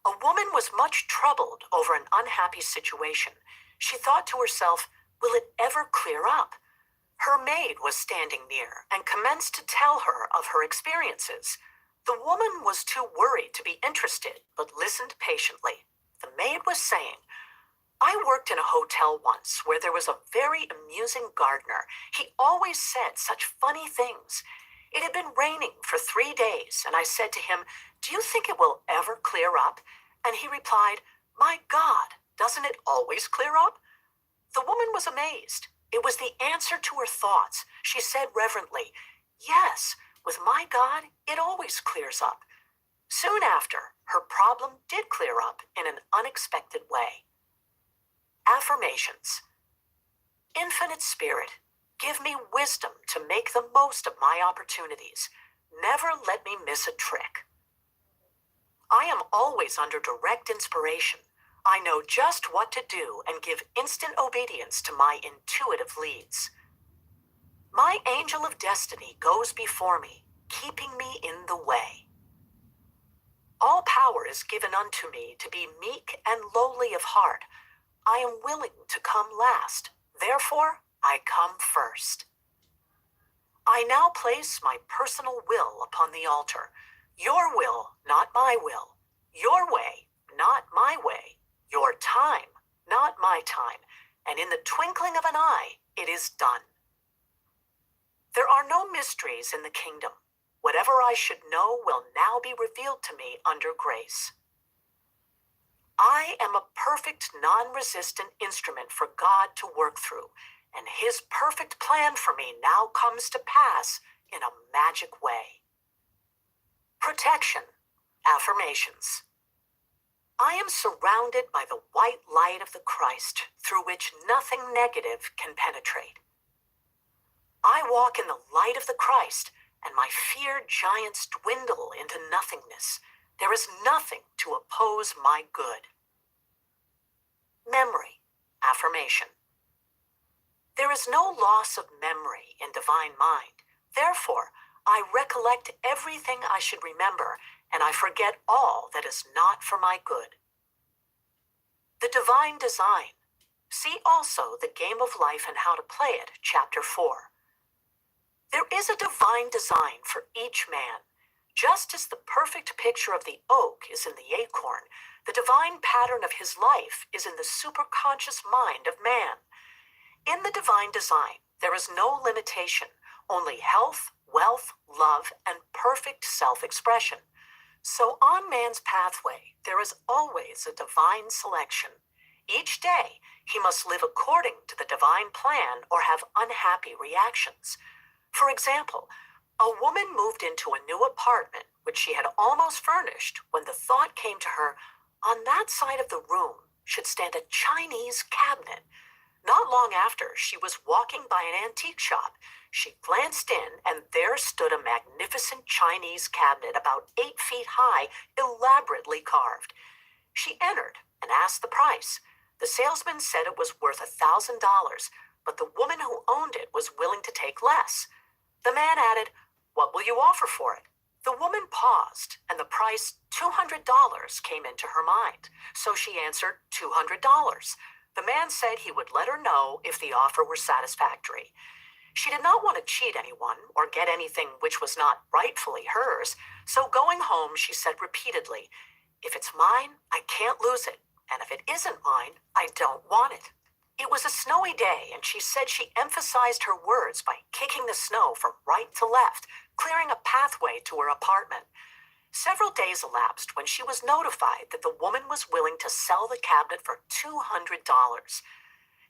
a woman was much troubled over an unhappy situation. She thought to herself, will it ever clear up? Her maid was standing near and commenced to tell her of her experiences. The woman was too worried to be interested, but listened patiently. The maid was saying, I worked in a hotel once where there was a very amusing gardener. He always said such funny things. It had been raining for 3 days, and I said to him, do you think it will ever clear up? And he replied, my God, doesn't it always clear up? The woman was amazed. It was the answer to her thoughts. She said reverently, Yes, with my God, it always clears up. Soon after, her problem did clear up in an unexpected way. Affirmations. Infinite Spirit, give me wisdom to make the most of my opportunities. Never let me miss a trick. I am always under direct inspiration. I know just what to do and give instant obedience to my intuitive leads. My angel of destiny goes before me, keeping me in the way. All power is given unto me to be meek and lowly of heart. I am willing to come last. Therefore, I come first. I now place my personal will upon the altar. Your will, not my will. Your way, not my way. Your time, not my time. And in the twinkling of an eye, it is done. There are no mysteries in the kingdom. Whatever I should know will now be revealed to me under grace. I am a perfect, non-resistant instrument for God to work through, and His perfect plan for me now comes to pass in a magic way. Protection. Affirmations. I am surrounded by the white light of the Christ, through which nothing negative can penetrate. I walk in the light of the Christ, and my feared giants dwindle into nothingness. There is nothing to oppose my good. Memory. Affirmation. There is no loss of memory in divine mind. Therefore, I recollect everything I should remember, and I forget all that is not for my good. The divine design. See also The Game of Life and How to Play It, Chapter 4. There is a divine design for each man. Just as the perfect picture of the oak is in the acorn, the divine pattern of his life is in the superconscious mind of man. In the divine design, there is no limitation, only health, wealth, love, and perfect self-expression. So on man's pathway, there is always a divine selection. Each day, he must live according to the divine plan or have unhappy reactions. For example, a woman moved into a new apartment, which she had almost furnished, when the thought came to her, on that side of the room should stand a Chinese cabinet. Not long after, she was walking by an antique shop. She glanced in, and there stood a magnificent Chinese cabinet about 8 feet high, elaborately carved. She entered and asked the price. The salesman said it was worth $1,000, but the woman who owned it was willing to take less. The man added, "What will you offer for it?" The woman paused, and the price, $200, came into her mind. So she answered, $200. The man said he would let her know if the offer were satisfactory. She did not want to cheat anyone or get anything which was not rightfully hers, so going home she said repeatedly, "If it's mine, I can't lose it, and if it isn't mine, I don't want it." It was a snowy day, and she said she emphasized her words by kicking the snow from right to left, clearing a pathway to her apartment. Several days elapsed when she was notified that the woman was willing to sell the cabinet for $200.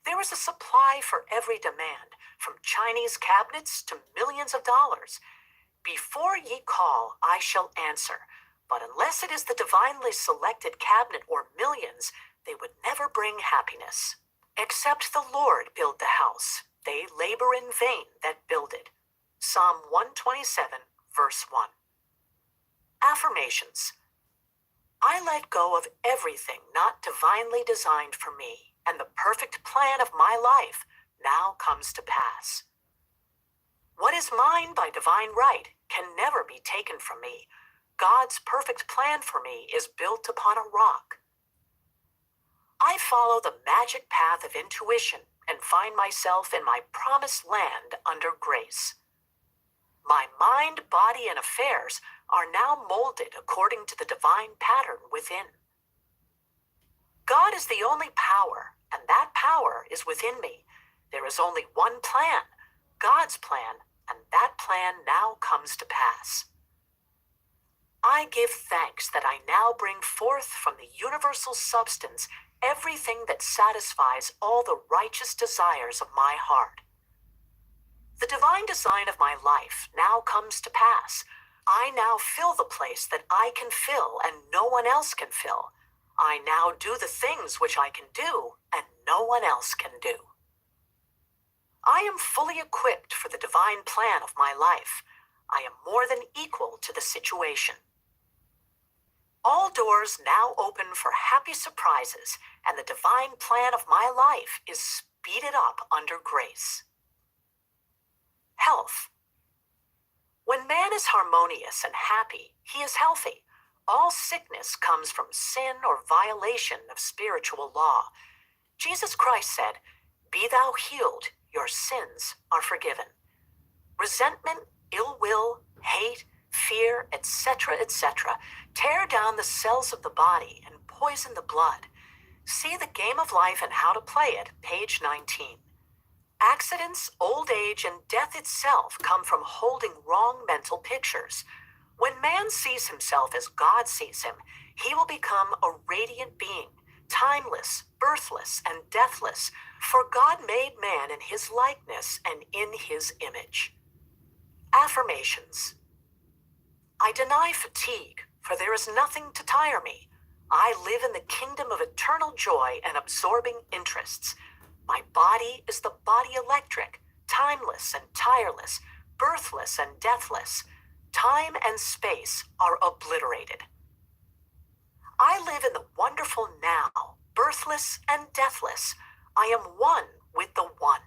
There was a supply for every demand, from Chinese cabinets to millions of dollars. Before ye call, I shall answer, but unless it is the divinely selected cabinet or millions, they would never bring happiness. Except the Lord build the house, they labor in vain that build it. Psalm 127, verse 1. Affirmations. I let go of everything not divinely designed for me, and the perfect plan of my life now comes to pass. What is mine by divine right can never be taken from me. God's perfect plan for me is built upon a rock. I follow the magic path of intuition and find myself in my promised land under grace. My mind, body, and affairs are now molded according to the divine pattern within. God is the only power, and that power is within me. There is only one plan, God's plan, and that plan now comes to pass. I give thanks that I now bring forth from the universal substance everything that satisfies all the righteous desires of my heart. The divine design of my life now comes to pass. I now fill the place that I can fill and no one else can fill. I now do the things which I can do and no one else can do. I am fully equipped for the divine plan of my life. I am more than equal to the situation. All doors now open for happy surprises, and the divine plan of my life is speeded up under grace. Health. When man is harmonious and happy, he is healthy. All sickness comes from sin or violation of spiritual law. Jesus Christ said, "Be thou healed, your sins are forgiven." Resentment, ill will, hate, fear, etc., etc., tear down the cells of the body and poison the blood. See The Game of Life and How to Play It, page 19. Accidents, old age, and death itself come from holding wrong mental pictures. When man sees himself as God sees him, he will become a radiant being, timeless, birthless, and deathless, for God made man in his likeness and in his image. Affirmations. I deny fatigue, for there is nothing to tire me. I live in the kingdom of eternal joy and absorbing interests. My body is the body electric, timeless and tireless, birthless and deathless. Time and space are obliterated. I live in the wonderful now, birthless and deathless. I am one with the one.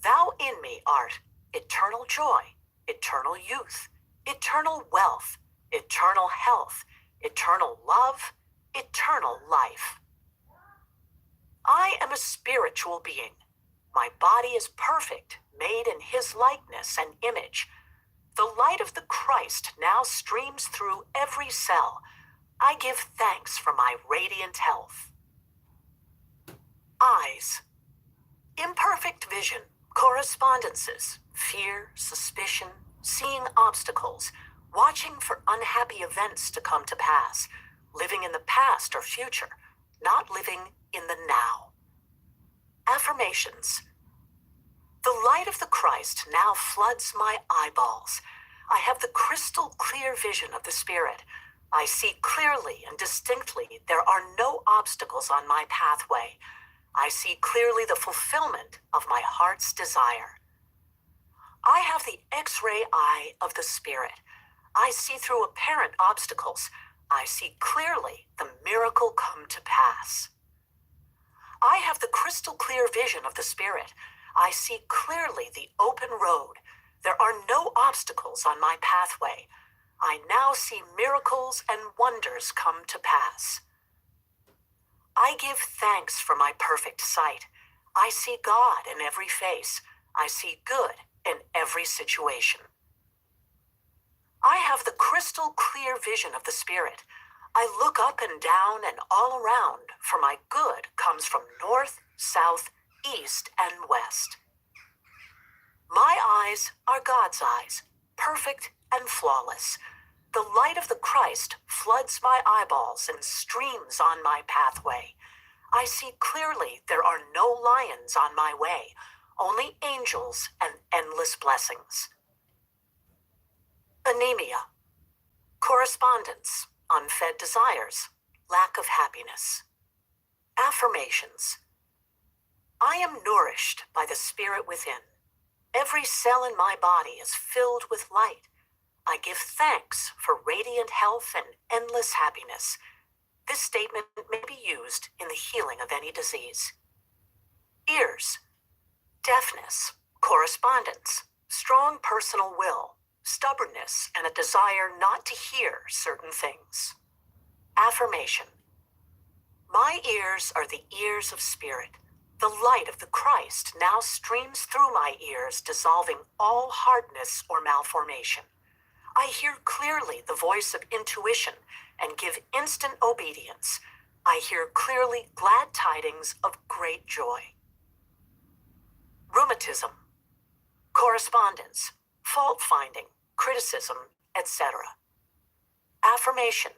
Thou in me art eternal joy, eternal youth, eternal wealth, eternal health, eternal love, eternal life. I am a spiritual being. My body is perfect, made in his likeness and image. The light of the Christ now streams through every cell. I give thanks for my radiant health. Eyes. Imperfect vision, correspondences, fear, suspicion, seeing obstacles, watching for unhappy events to come to pass, living in the past or future, not living in the now. Affirmations. The light of the Christ now floods my eyeballs. I have the crystal clear vision of the Spirit. I see clearly and distinctly there are no obstacles on my pathway. I see clearly the fulfillment of my heart's desire. I have the X-ray eye of the Spirit. I see through apparent obstacles. I see clearly the miracle come to pass. I have the crystal clear vision of the Spirit. I see clearly the open road. There are no obstacles on my pathway. I now see miracles and wonders come to pass. I give thanks for my perfect sight. I see God in every face. I see good in every situation. I have the crystal clear vision of the Spirit. I look up and down and all around, for my good comes from north, south, east, and west. My eyes are God's eyes, perfect and flawless. The light of the Christ floods my eyeballs and streams on my pathway. I see clearly there are no lions on my way, only angels and endless blessings. Anemia. Correspondence, unfed desires, lack of happiness. Affirmations. I am nourished by the Spirit within. Every cell in my body is filled with light. I give thanks for radiant health and endless happiness. This statement may be used in the healing of any disease. Ears. Deafness, correspondence, strong personal will, stubbornness, and a desire not to hear certain things. Affirmation. My ears are the ears of Spirit. The light of the Christ now streams through my ears, dissolving all hardness or malformation. I hear clearly the voice of intuition and give instant obedience. I hear clearly glad tidings of great joy. Rheumatism, correspondence, fault finding, criticism, etc. Affirmation.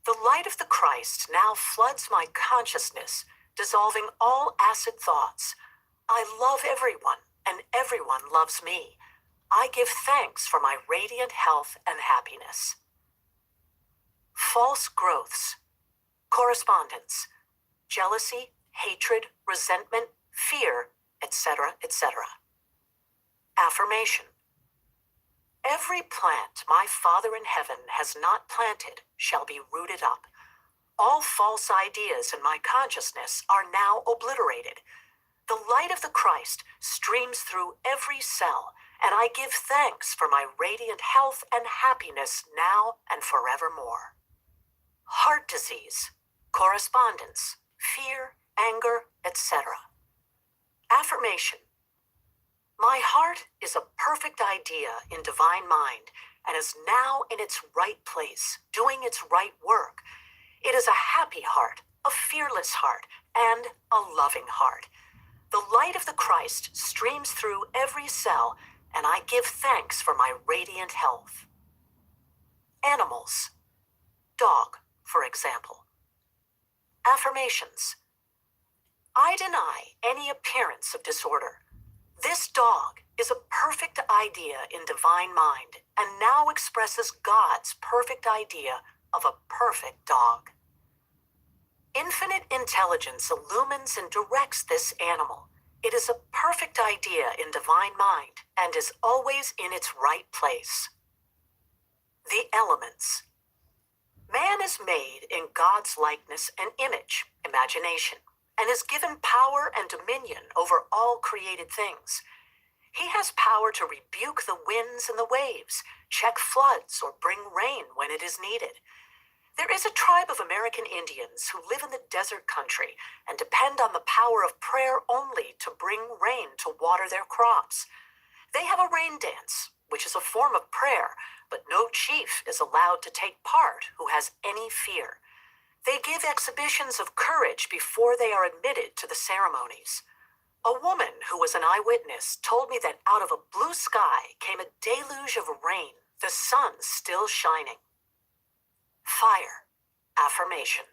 The light of the Christ now floods my consciousness, dissolving all acid thoughts. I love everyone, and everyone loves me. I give thanks for my radiant health and happiness. False growths. Correspondence. Jealousy, hatred, resentment, fear, etc., etc. Affirmation. Every plant my Father in heaven has not planted shall be rooted up. All false ideas in my consciousness are now obliterated. The light of the Christ streams through every cell, and I give thanks for my radiant health and happiness now and forevermore. Heart disease, correspondence, fear, anger, etc. Affirmation. My heart is a perfect idea in divine mind and is now in its right place, doing its right work. It is a happy heart, a fearless heart, and a loving heart. The light of the Christ streams through every cell, and I give thanks for my radiant health. Animals. Dog, for example. Affirmations. I deny any appearance of disorder. This dog is a perfect idea in divine mind and now expresses God's perfect idea of a perfect dog. Infinite intelligence illumines and directs this animal. It is a perfect idea in divine mind and is always in its right place. The elements. Man is made in God's likeness and image, imagination, and is given power and dominion over all created things. He has power to rebuke the winds and the waves, check floods, or bring rain when it is needed. There is a tribe of American Indians who live in the desert country and depend on the power of prayer only to bring rain to water their crops. They have a rain dance, which is a form of prayer, but no chief is allowed to take part who has any fear. They give exhibitions of courage before they are admitted to the ceremonies. A woman who was an eyewitness told me that out of a blue sky came a deluge of rain, the sun still shining. Fire. Affirmation.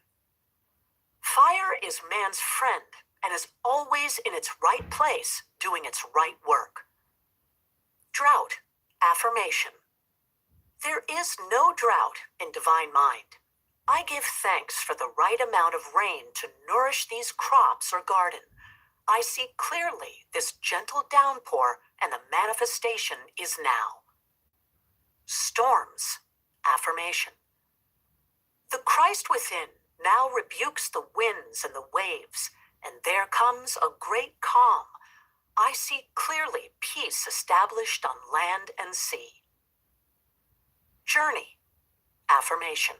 Fire is man's friend and is always in its right place, doing its right work. Drought. Affirmation. There is no drought in divine mind. I give thanks for the right amount of rain to nourish these crops or garden. I see clearly this gentle downpour, and the manifestation is now. Storms. Affirmation. The Christ within now rebukes the winds and the waves, and there comes a great calm. I see clearly peace established on land and sea. Journey. Affirmation.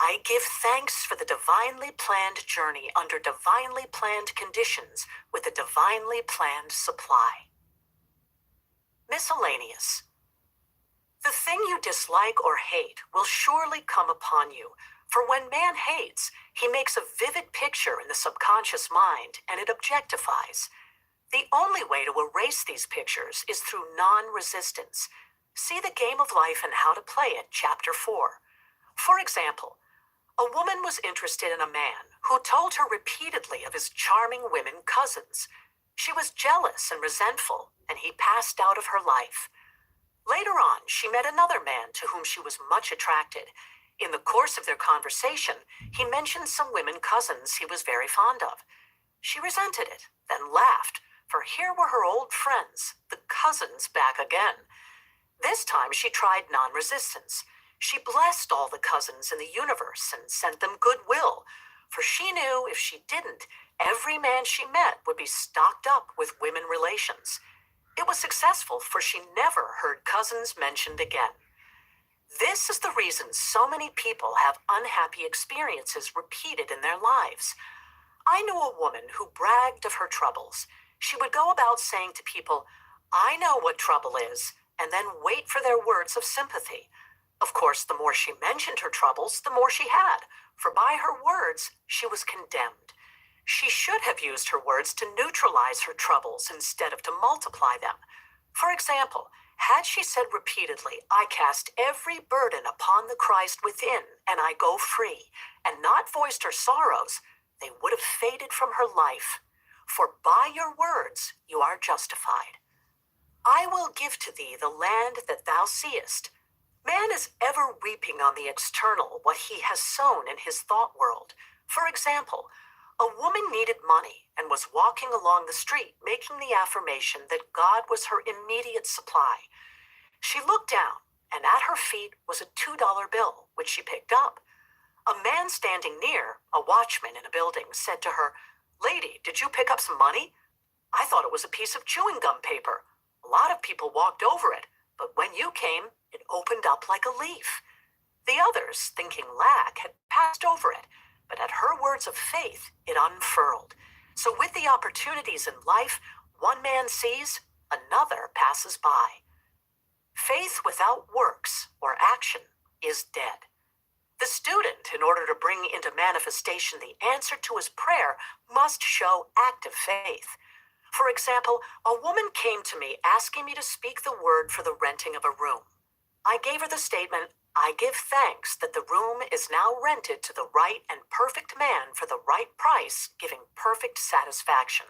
I give thanks for the divinely planned journey under divinely planned conditions with a divinely planned supply. Miscellaneous. The thing you dislike or hate will surely come upon you, for when man hates, he makes a vivid picture in the subconscious mind and it objectifies. The only way to erase these pictures is through non-resistance. See The Game of Life and How to Play It, Chapter 4. For example, a woman was interested in a man who told her repeatedly of his charming women cousins. She was jealous and resentful, and he passed out of her life. Later on, she met another man to whom she was much attracted. In the course of their conversation, he mentioned some women cousins he was very fond of. She resented it, then laughed, for here were her old friends, the cousins, back again. This time she tried non-resistance. She blessed all the cousins in the universe and sent them goodwill, for she knew if she didn't, every man she met would be stocked up with women relations. It was successful, for she never heard cousins mentioned again. This is the reason so many people have unhappy experiences repeated in their lives. I knew a woman who bragged of her troubles. She would go about saying to people, "I know what trouble is," and then wait for their words of sympathy. Of course, the more she mentioned her troubles, the more she had, for by her words, she was condemned. She should have used her words to neutralize her troubles instead of to multiply them. For example, had she said repeatedly, "I cast every burden upon the Christ within, and I go free," and not voiced her sorrows, they would have faded from her life. for by your words you are justified. I will give to thee the land that thou seest. Man is ever reaping on the external what he has sown in his thought world. For example, a woman needed money and was walking along the street making the affirmation that God was her immediate supply. She looked down, and at her feet was a $2 bill, which she picked up. A man standing near, a watchman in a building, said to her, "Lady, did you pick up some money?" "I thought it was a piece of chewing gum paper. A lot of people walked over it, but when you came, it opened up like a leaf." The others, thinking lack, had passed over it, but at her words of faith, it unfurled. So with the opportunities in life, one man sees, another passes by. Faith without works or action is dead. The student, in order to bring into manifestation the answer to his prayer, must show active faith. For example, a woman came to me asking me to speak the word for the renting of a room. I gave her the statement, "I give thanks that the room is now rented to the right and perfect man for the right price, giving perfect satisfaction."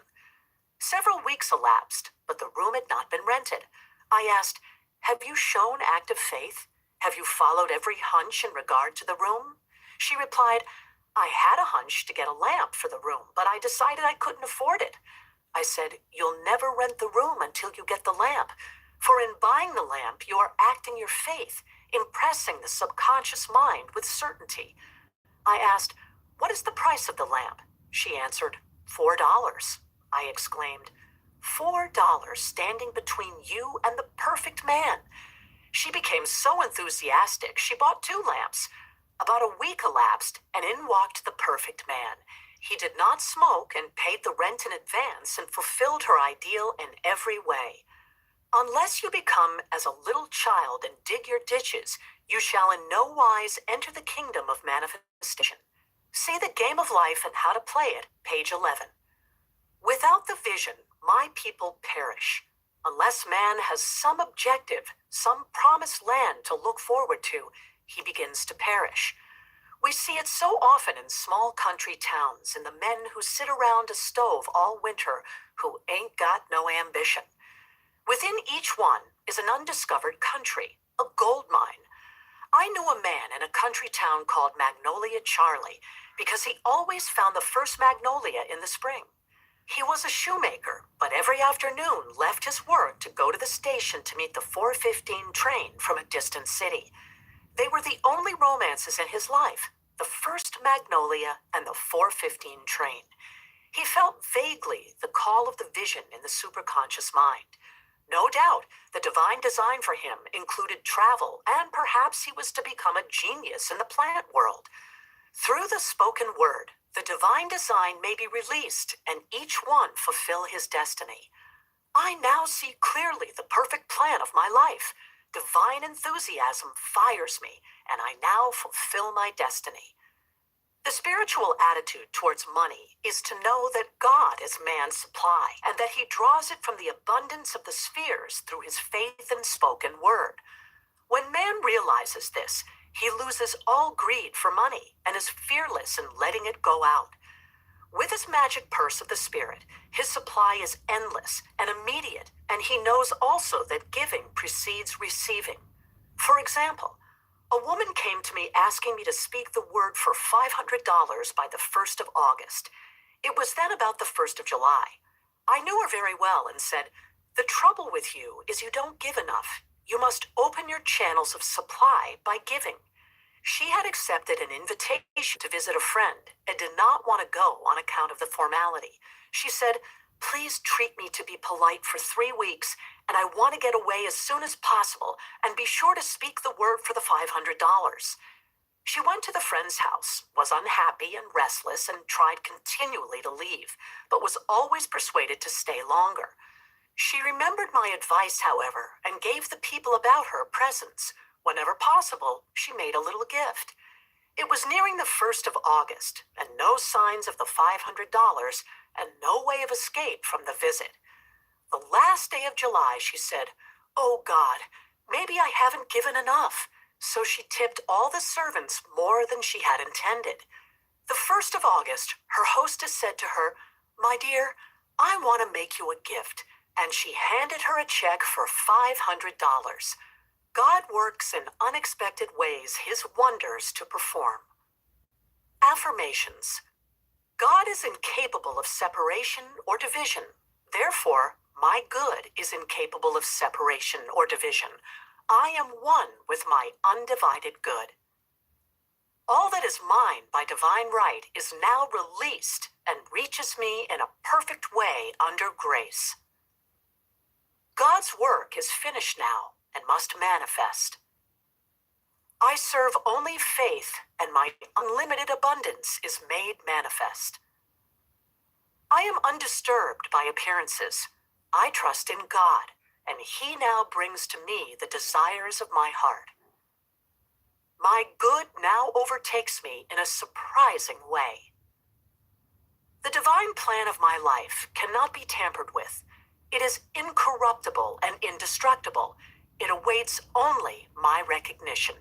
Several weeks elapsed, but the room had not been rented. I asked, "Have you shown active faith? Have you followed every hunch in regard to the room?" She replied, "I had a hunch to get a lamp for the room, but I decided I couldn't afford it." I said, "You'll never rent the room until you get the lamp. For in buying the lamp, you are acting your faith, impressing the subconscious mind with certainty." I asked, "What is the price of the lamp?" She answered, $4. I exclaimed, $4 standing between you and the perfect man. She became so enthusiastic, she bought 2 lamps. About a week elapsed, and in walked the perfect man. He did not smoke and paid the rent in advance and fulfilled her ideal in every way. Unless you become as a little child and dig your ditches, you shall in no wise enter the kingdom of manifestation. See The Game of Life and How to Play It, page 11. Without the vision, my people perish. Unless man has some objective, some promised land to look forward to, he begins to perish. We see it so often in small country towns, in the men who sit around a stove all winter who ain't got no ambition. Within each one is an undiscovered country, a gold mine. I knew a man in a country town called Magnolia Charlie because he always found the first magnolia in the spring. He was a shoemaker, but every afternoon left his work to go to the station to meet the 4:15 train from a distant city. They were the only romances in his life, the first magnolia and the 4:15 train. He felt vaguely the call of the vision in the superconscious mind. No doubt, the divine design for him included travel, and perhaps he was to become a genius in the plant world. Through the spoken word, the divine design may be released and each one fulfill his destiny. I now see clearly the perfect plan of my life. Divine enthusiasm fires me, and I now fulfill my destiny. The spiritual attitude towards money is to know that God is man's supply and that he draws it from the abundance of the spheres through his faith and spoken word. When man realizes this, he loses all greed for money and is fearless in letting it go out. With his magic purse of the spirit, his supply is endless and immediate, and he knows also that giving precedes receiving. For example, a woman came to me asking me to speak the word for $500 by the 1st of August. It was then about the 1st of July. I knew her very well and said, "The trouble with you is you don't give enough. You must open your channels of supply by giving." She had accepted an invitation to visit a friend and did not want to go on account of the formality. She said, "Please treat me to be polite for 3 weeks, and I want to get away as soon as possible, and be sure to speak the word for the $500. She went to the friend's house, was unhappy and restless, and tried continually to leave, but was always persuaded to stay longer. She remembered my advice, however, and gave the people about her presents. Whenever possible, she made a little gift. It was nearing the 1st of August, and no signs of the $500, and no way of escape from the visit. The last day of July, she said, "Oh God, maybe I haven't given enough." So she tipped all the servants more than she had intended. The 1st of August, her hostess said to her, "My dear, I want to make you a gift. And she handed her a check for $500. God works in unexpected ways his wonders to perform. Affirmations. God is incapable of separation or division. Therefore, my good is incapable of separation or division. I am one with my undivided good. All that is mine by divine right is now released and reaches me in a perfect way under grace. God's work is finished now and must manifest. I serve only faith, and my unlimited abundance is made manifest. I am undisturbed by appearances. I trust in God, and he now brings to me the desires of my heart. My good now overtakes me in a surprising way. The divine plan of my life cannot be tampered with. It is incorruptible and indestructible. It awaits only my recognition.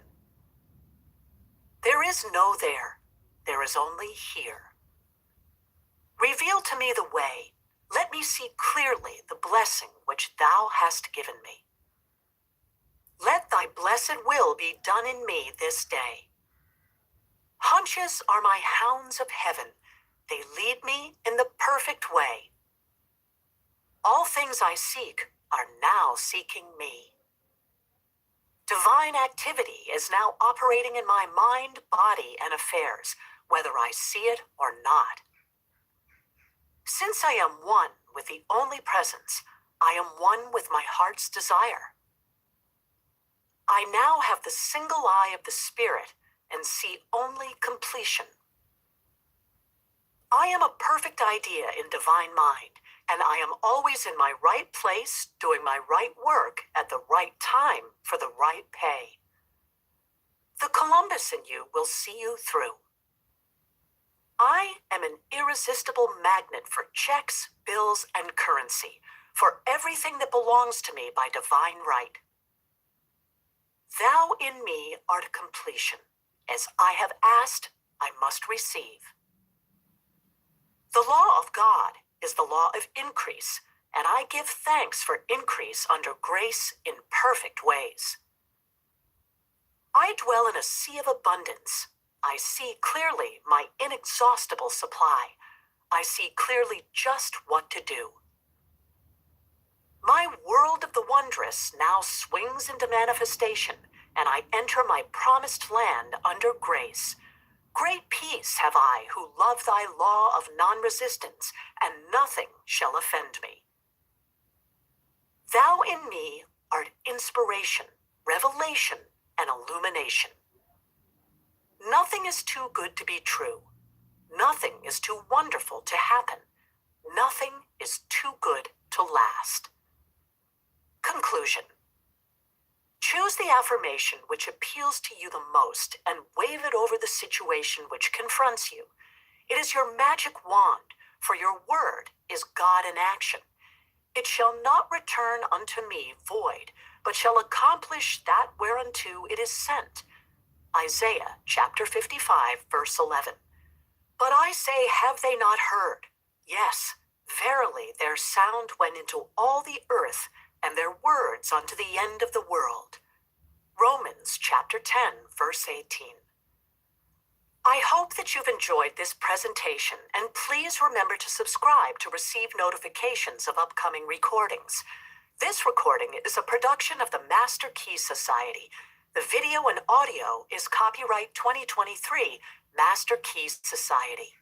There is no there. There is only here. Reveal to me the way. Let me see clearly the blessing which thou hast given me. Let thy blessed will be done in me this day. Hunches are my hounds of heaven. They lead me in the perfect way. All things I seek are now seeking me. Divine activity is now operating in my mind, body, and affairs, whether I see it or not. Since I am one with the only presence, I am one with my heart's desire. I now have the single eye of the Spirit and see only completion. I am a perfect idea in divine mind, and I am always in my right place, doing my right work at the right time for the right pay. The Columbus in you will see you through. I am an irresistible magnet for checks, bills, and currency, for everything that belongs to me by divine right. Thou in me art completion. As I have asked, I must receive. The law of God is the law of increase, and I give thanks for increase under grace in perfect ways. I dwell in a sea of abundance. I see clearly my inexhaustible supply. I see clearly just what to do. My world of the wondrous now swings into manifestation, and I enter my promised land under grace. Great peace have I who love thy law of non-resistance, and nothing shall offend me. Thou in me art inspiration, revelation, and illumination. Nothing is too good to be true. Nothing is too wonderful to happen. Nothing is too good to last. Conclusion. Choose the affirmation which appeals to you the most and wave it over the situation which confronts you. It is your magic wand, for your word is God in action. It shall not return unto me void, but shall accomplish that whereunto it is sent. Isaiah chapter 55, verse 11. But I say, have they not heard? Yes, verily their sound went into all the earth, and their words unto the end of the world. Romans chapter 10, verse 18. I hope that you've enjoyed this presentation, and please remember to subscribe to receive notifications of upcoming recordings. This recording is a production of the Master Key Society. The video and audio is copyright 2023, Master Key Society.